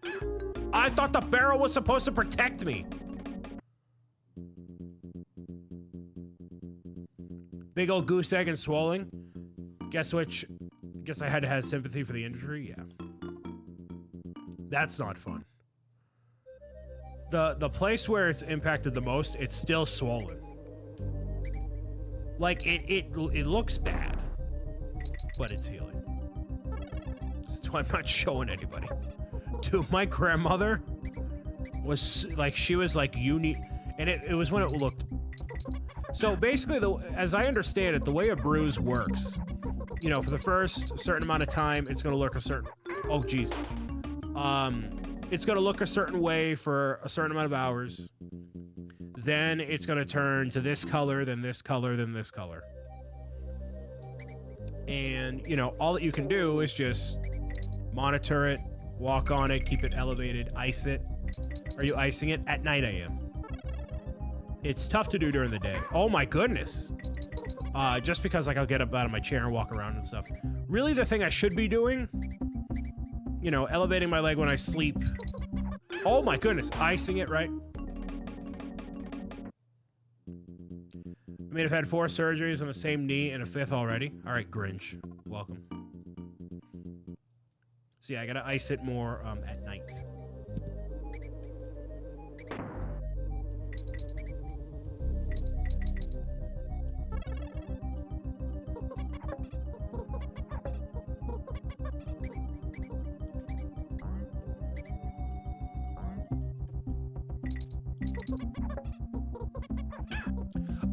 I thought the barrel was supposed to protect me. Big old goose egg and swelling. Guess which? Guess I had to have sympathy for the injury? Yeah. That's not fun. The place where it's impacted the most, it's still swollen. Like, it looks bad, but it's healing. That's why I'm not showing anybody. Dude, my grandmother was, like, she was, like, unique, and it was when it looked. So, basically, as I understand it, the way a bruise works, you know, for the first certain amount of time, it's gonna look a certain, oh, geez. It's gonna look a certain way for a certain amount of hours. Then it's gonna turn to this color, then this color, then this color. And, you know, all that you can do is just monitor it, walk on it, keep it elevated, ice it. Are you icing it? At night I am. It's tough to do during the day. Oh my goodness. Just because, like, I'll get up out of my chair and walk around and stuff. Really, the thing I should be doing, you know, elevating my leg when I sleep. Oh my goodness, icing it, right? I mean, I've had 4 surgeries on the same knee and a 5th already. All right, Grinch, welcome. So yeah, I gotta ice it more at night.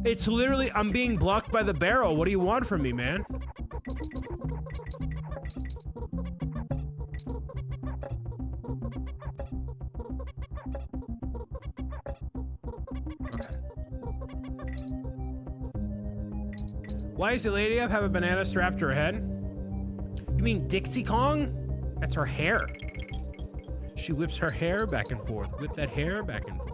It's literally, I'm being blocked by the barrel. What do you want from me, man? Why does the lady have a banana strapped to her head? You mean Dixie Kong? That's her hair. She whips her hair back and forth. Whip that hair back and forth.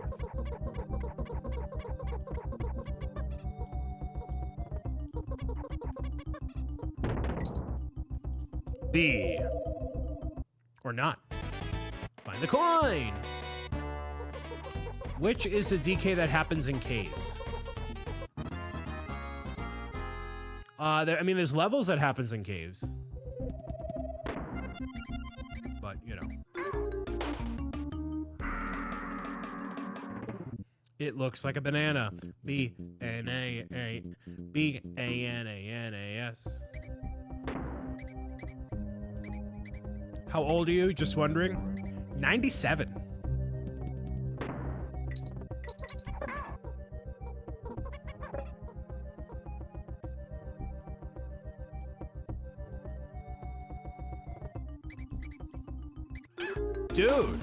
B. Or not. Find the coin. Which is the DK that happens in caves? I mean, there's levels that happens in caves. But, you know. It looks like a banana. B-A-N-A-S. How old are you? Just wondering. 97. Dude.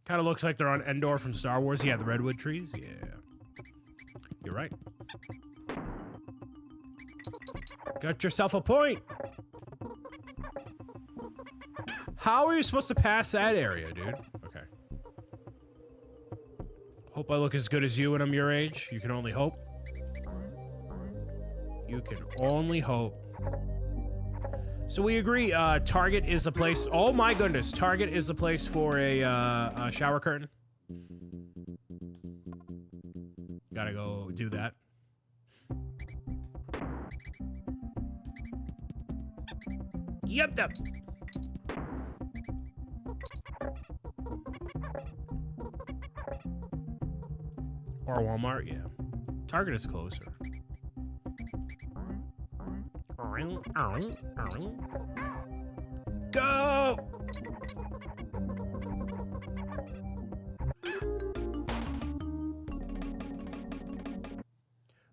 Kind of looks like they're on Endor from Star Wars. Yeah, the redwood trees. Yeah. You're right. Got yourself a point. How are you supposed to pass that area, dude? Okay. Hope I look as good as you when I'm your age. You can only hope. You can only hope. So we agree, Target is a place... Oh my goodness, Target is a place for a shower curtain. Gotta go do that. Yep. Or Walmart, yeah. Target is closer. Go!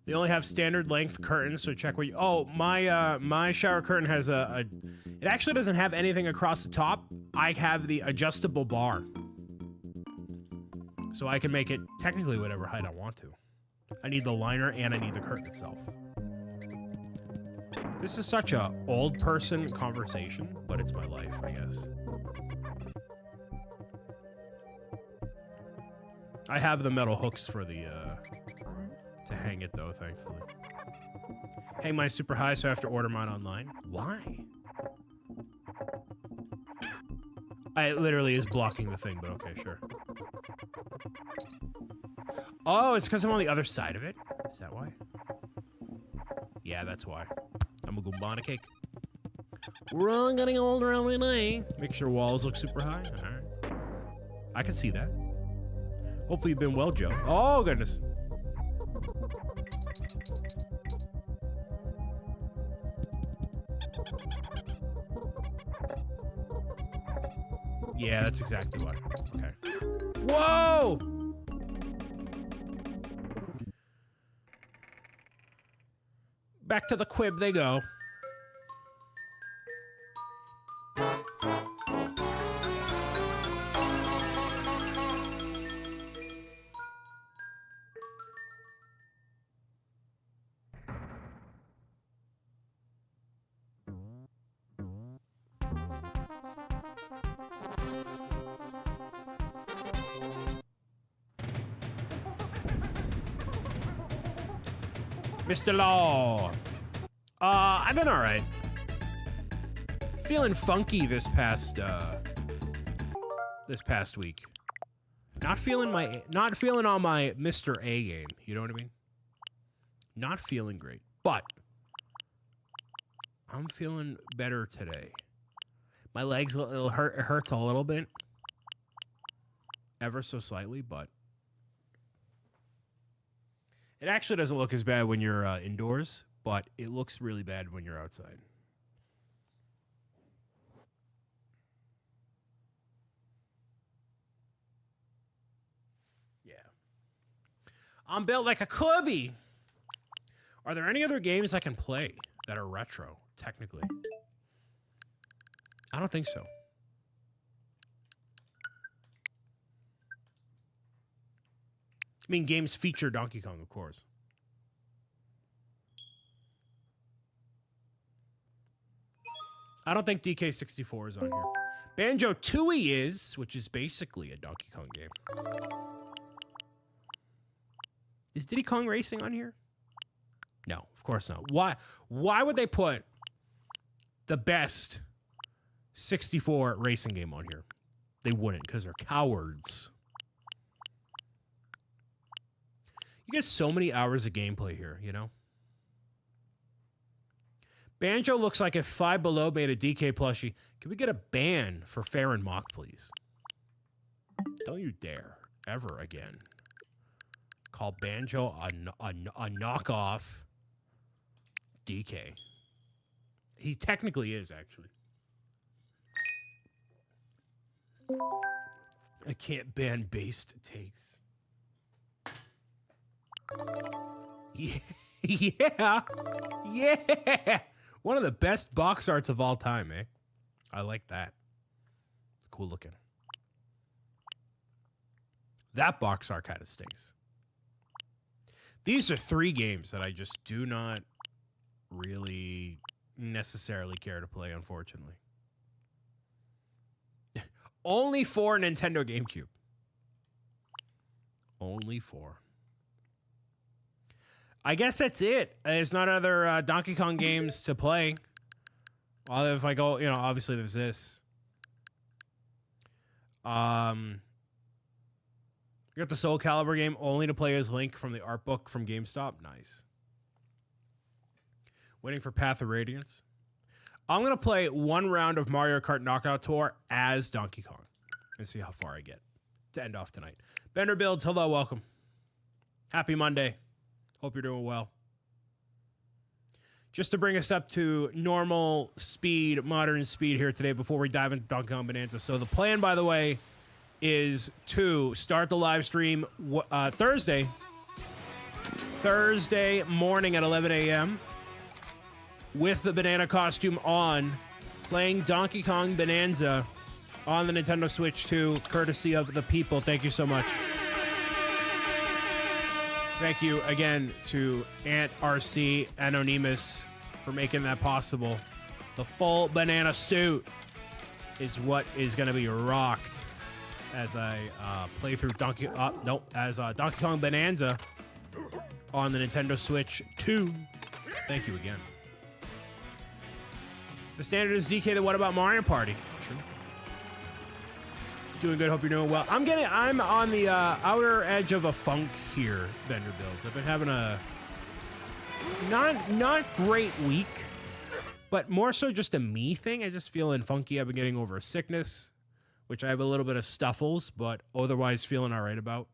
They only have standard length curtains, so check what you... Oh, my shower curtain has a... It actually doesn't have anything across the top. I have the adjustable bar. So I can make it technically whatever height I want to. I need the liner and I need the curtain itself. This is such a old person conversation, but it's my life, I guess. I have the metal hooks for the, to hang it though, thankfully. Hang mine super high, so I have to order mine online. Why? It literally is blocking the thing, but okay, sure. Oh, it's because I'm on the other side of it? Is that why? Yeah, that's why. I'm gonna go buy a cake. We're all getting older every day. Make sure walls look super high. All right. I can see that. Hopefully you've been well, Joe. Oh, goodness. Yeah, that's exactly why. Okay. Whoa! Back to the quib they go. Mr. Law. I've been all right. Feeling funky this past week. Not feeling on my Mr. A game. You know what I mean? Not feeling great, but I'm feeling better today. My legs it hurts a little bit, ever so slightly, but it actually doesn't look as bad when you're indoors, but it looks really bad when you're outside. I'm built like a Kirby. Are there any other games I can play that are retro, technically? I don't think so. I mean, games feature Donkey Kong, of course. I don't think DK64 is on here. Banjo-Tooie is, which is basically a Donkey Kong game. Is Diddy Kong Racing on here? No, of course not. Why would they put the best 64 racing game on here? They wouldn't, because they're cowards. You get so many hours of gameplay here, you know? Banjo looks like if Five Below made a DK plushie. Can we get a ban for Fair and Mock, please? Don't you dare, ever again, call Banjo a knockoff DK. He technically is, actually. I can't ban based takes. Yeah. Yeah. One of the best box arts of all time, eh? I like that. It's cool looking. That box art kind of stinks. These are 3 games that I just do not really necessarily care to play, unfortunately. Only 4 Nintendo GameCube. Only 4. I guess that's it. There's not other Donkey Kong games to play. Well, if I go, you know, obviously there's this. You got the Soul Calibur game only to play as Link from the art book from GameStop. Nice. Waiting for Path of Radiance. I'm going to play 1 round of Mario Kart Knockout Tour as Donkey Kong and see how far I get to end off tonight. Bender Builds, hello, welcome. Happy Monday. Hope you're doing well. Just to bring us up to normal speed, modern speed here today before we dive into Donkey Kong Bonanza. So the plan, by the way, is to start the live stream Thursday morning at 11 a.m. with the banana costume on, playing Donkey Kong Bonanza on the Nintendo Switch 2, courtesy of the people. Thank you so much. Thank you again to Ant RC Anonymous for making that possible. The full banana suit is what is going to be rocked as I play through Donkey Kong Bonanza on the Nintendo Switch 2. Thank you again. The standard is DK. The What About Mario Party? True. Doing good. Hope you're doing well. I'm on the outer edge of a funk here, Bender Builds. I've been having a not great week, but more so just a me thing. I just feeling funky. I've been getting over a sickness, which I have a little bit of stuffles, but otherwise feeling all right about.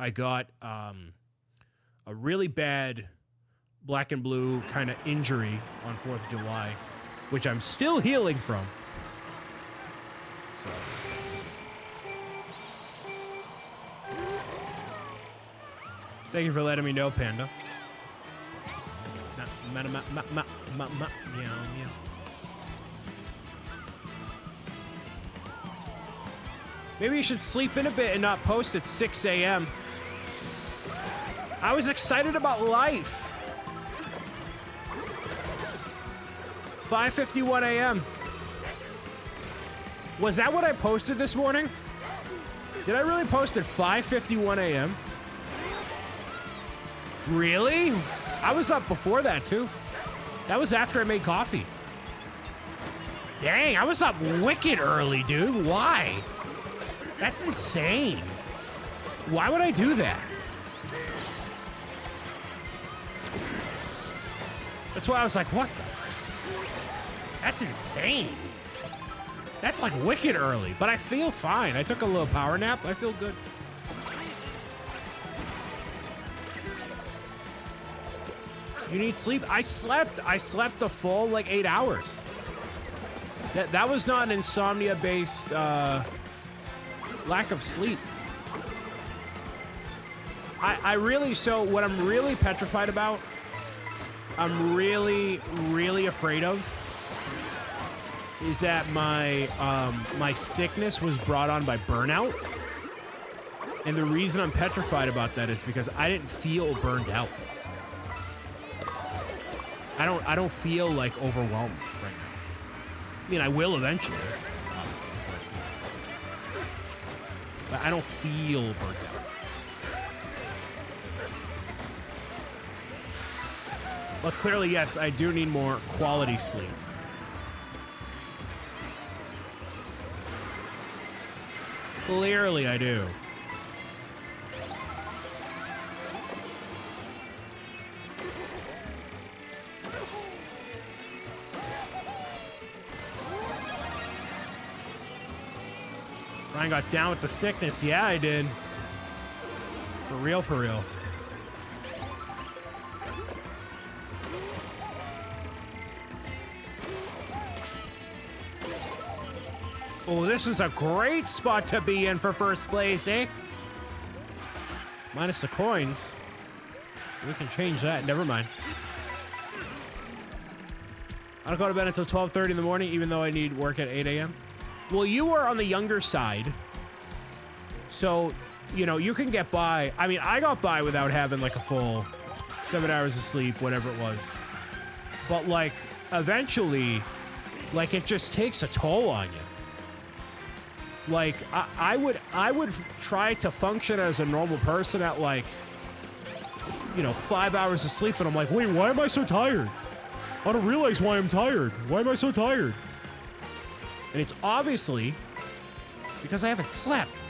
I got a really bad black and blue kind of injury on 4th of July, which I'm still healing from. So... thank you for letting me know, Panda. Maybe you should sleep in a bit and not post at 6 a.m. I was excited about life. 5:51 a.m. Was that what I posted this morning? Did I really post at 5:51 a.m.? Really? I was up before that, too. That was after I made coffee. Dang, I was up wicked early, dude. Why? That's insane. Why would I do that? That's why I was like, what the? That's insane. That's like wicked early, but I feel fine. I took a little power nap. I feel good. You need sleep? I slept a full like 8 hours. That was not an insomnia-based lack of sleep. I really, so what I'm really petrified about, I'm really, really afraid of, is that my my sickness was brought on by burnout. And the reason I'm petrified about that is because I didn't feel burned out. I don't feel like overwhelmed right now. I mean, I will eventually, obviously, but I don't feel burned out. But clearly, yes, I do need more quality sleep. Clearly, I do. Ryan got down with the sickness. Yeah, I did. For real, for real. Oh, this is a great spot to be in for first place, eh? Minus the coins. We can change that. Never mind. I don't go to bed until 12:30 in the morning, even though I need work at 8 a.m. Well, you were on the younger side. So, you know, you can get by. I mean, I got by without having like a full 7 hours of sleep, whatever it was. But like, eventually, like, it just takes a toll on you. Like, I would try to function as a normal person at like, you know, 5 hours of sleep, and I'm like, wait, why am I so tired? I don't realize why I'm tired. Why am I so tired? And it's obviously because I haven't slept.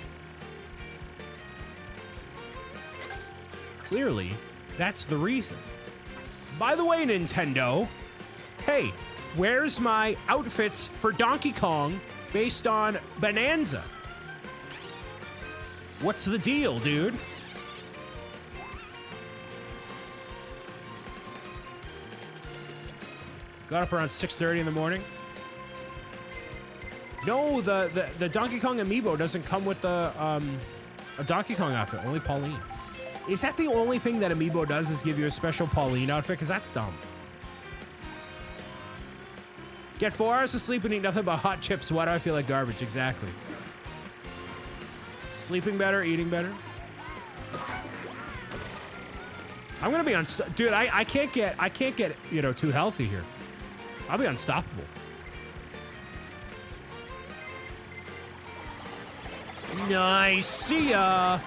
Clearly, that's the reason. By the way, Nintendo, hey, where's my outfits for Donkey Kong based on Bonanza? What's the deal, dude? Got up around 6:30 in the morning. No, the Donkey Kong amiibo doesn't come with a Donkey Kong outfit. Only Pauline. Is that the only thing that amiibo does, is give you a special Pauline outfit? Because that's dumb. Get 4 hours of sleep and eat nothing but hot chips. Why do I feel like garbage? Exactly. Sleeping better, eating better. I'm gonna be dude. I can't get you know, too healthy here. I'll be unstoppable. Nice. See ya.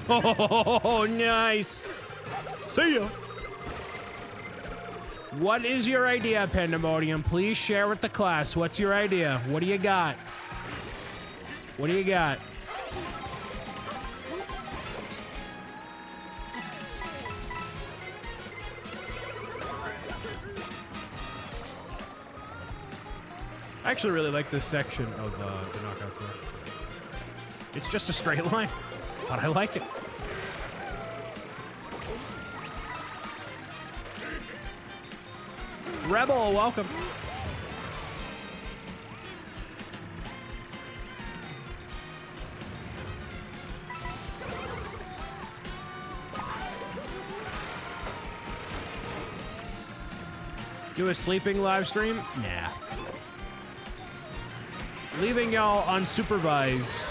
Oh, nice. See ya. What is your idea, Pandemonium? Please share with the class. What's your idea? What do you got? What do you got? I actually really like this section of the knockout floor. It's just a straight line, but I like it. Rebel, welcome. Do a sleeping live stream? Nah. Leaving y'all unsupervised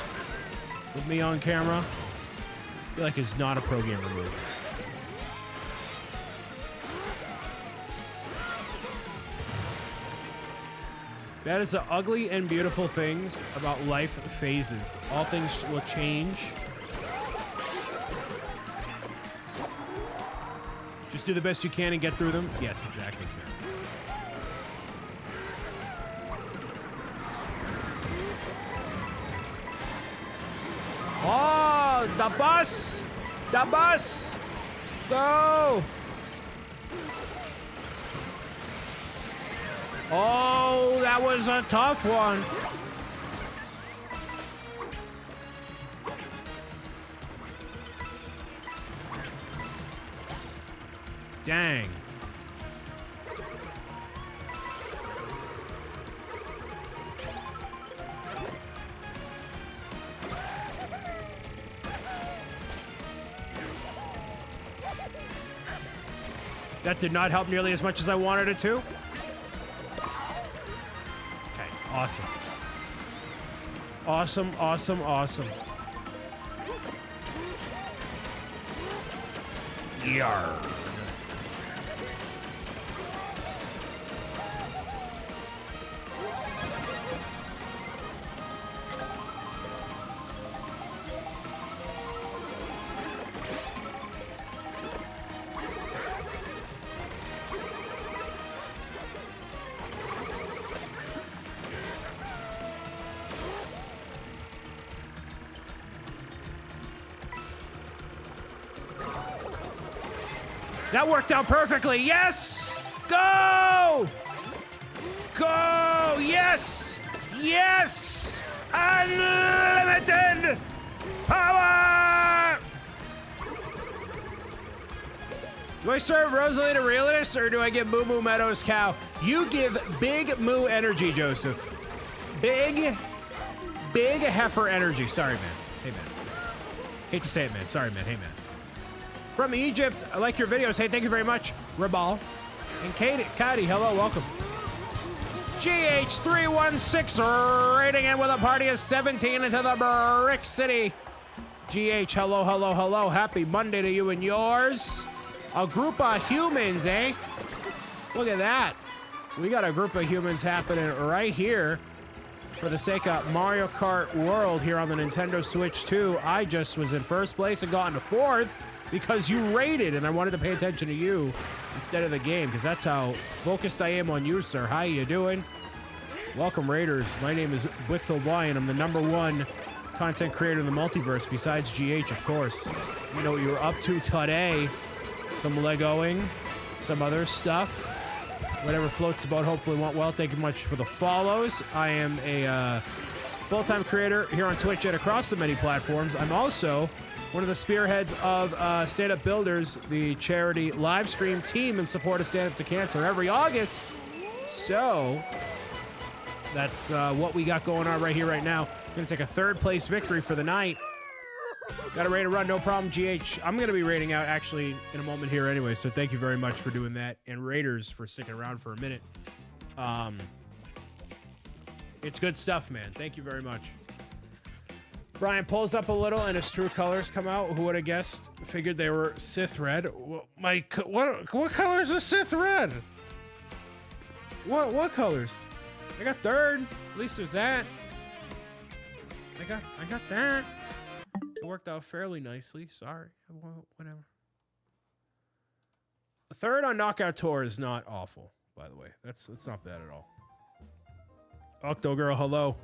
with me on camera, I feel like it's not a pro gamer move. That is the ugly and beautiful things about life phases. All things will change. Just do the best you can and get through them. Yes, exactly. Oh, the bus! The bus! Go! Oh, that was a tough one. Dang. That did not help nearly as much as I wanted it to. Okay, awesome. Awesome, awesome, awesome. Yarr. That worked out perfectly. Yes! Go! Go! Yes! Yes! Unlimited power! Do I serve Rosalina Realist or do I give Moo Moo Meadows cow? You give big moo energy, Joseph. Big heifer energy. Sorry, man. Hey, man. Hate to say it, man. Sorry, man. Hey, man. From Egypt, I like your videos. Hey, thank you very much, Rabal. And Katie, hello, welcome. GH316 rating in with a party of 17 into the Brick City. GH, hello, hello, hello. Happy Monday to you and yours. A group of humans, eh? Look at that. We got a group of humans happening right here for the sake of Mario Kart World here on the Nintendo Switch 2. I just was in first place and got into fourth because you rated, and I wanted to pay attention to you instead of the game, because that's how focused I am on you, sir. How you doing? Welcome, Raiders. My name is BricksOBrian. I'm the #1 content creator in the multiverse, besides GH, of course. You know what you were up to today. Some Legoing, some other stuff. Whatever floats the boat, hopefully went well. Thank you much for the follows. I am a full-time creator here on Twitch and across the many platforms. I'm also one of the spearheads of Stand Up Builders, the charity live stream team in support of Stand Up to Cancer every August. So that's what we got going on right here, right now. Gonna take a third place victory for the night. Got a ready to run, no problem, GH. I'm gonna be rating out actually in a moment here anyway, so thank you very much for doing that, and Raiders for sticking around for a minute. It's good stuff, man. Thank you very much. Brian pulls up a little and his true colors come out. Who would have guessed? Figured they were Sith red. What color is a Sith red? What colors? I got third. At least there's that. I got that. It worked out fairly nicely. Sorry. Well, whatever. A third on Knockout Tour is not awful, by the way. That's not bad at all. Octo Girl, hello.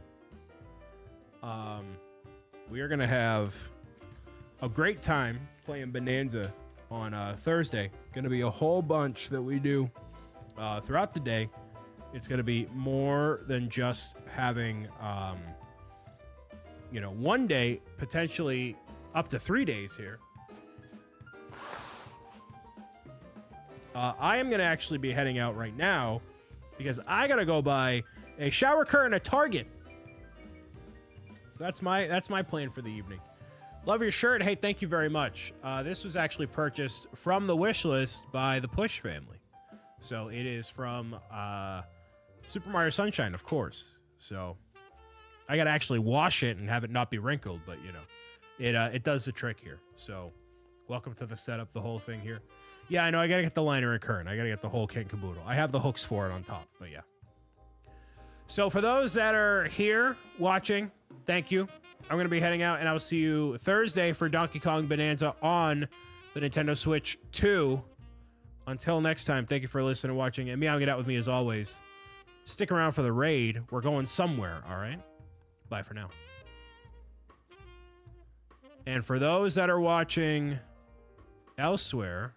We are gonna have a great time playing Bonanza on Thursday. Gonna be a whole bunch that we do throughout the day. It's gonna be more than just having one day, potentially up to 3 days here. I am gonna actually be heading out right now because I gotta go buy a shower curtain at Target. So that's my plan for the evening. Love your shirt. Hey, thank you very much. This was actually purchased from the wish list by the Push family. So it is from Super Mario Sunshine, of course. So I gotta actually wash it and have it not be wrinkled, but it does the trick here. So welcome to the setup, the whole thing here. Yeah, I know. I gotta get the liner and current. I gotta get the whole kit and caboodle. I have the hooks for it on top, but yeah. So for those that are here watching, thank you. I'm going to be heading out, and I will see you Thursday for Donkey Kong Bonanza on the Nintendo Switch 2. Until next time, thank you for listening and watching, and meowing it out with me as always. Stick around for the raid. We're going somewhere, all right? Bye for now. And for those that are watching elsewhere...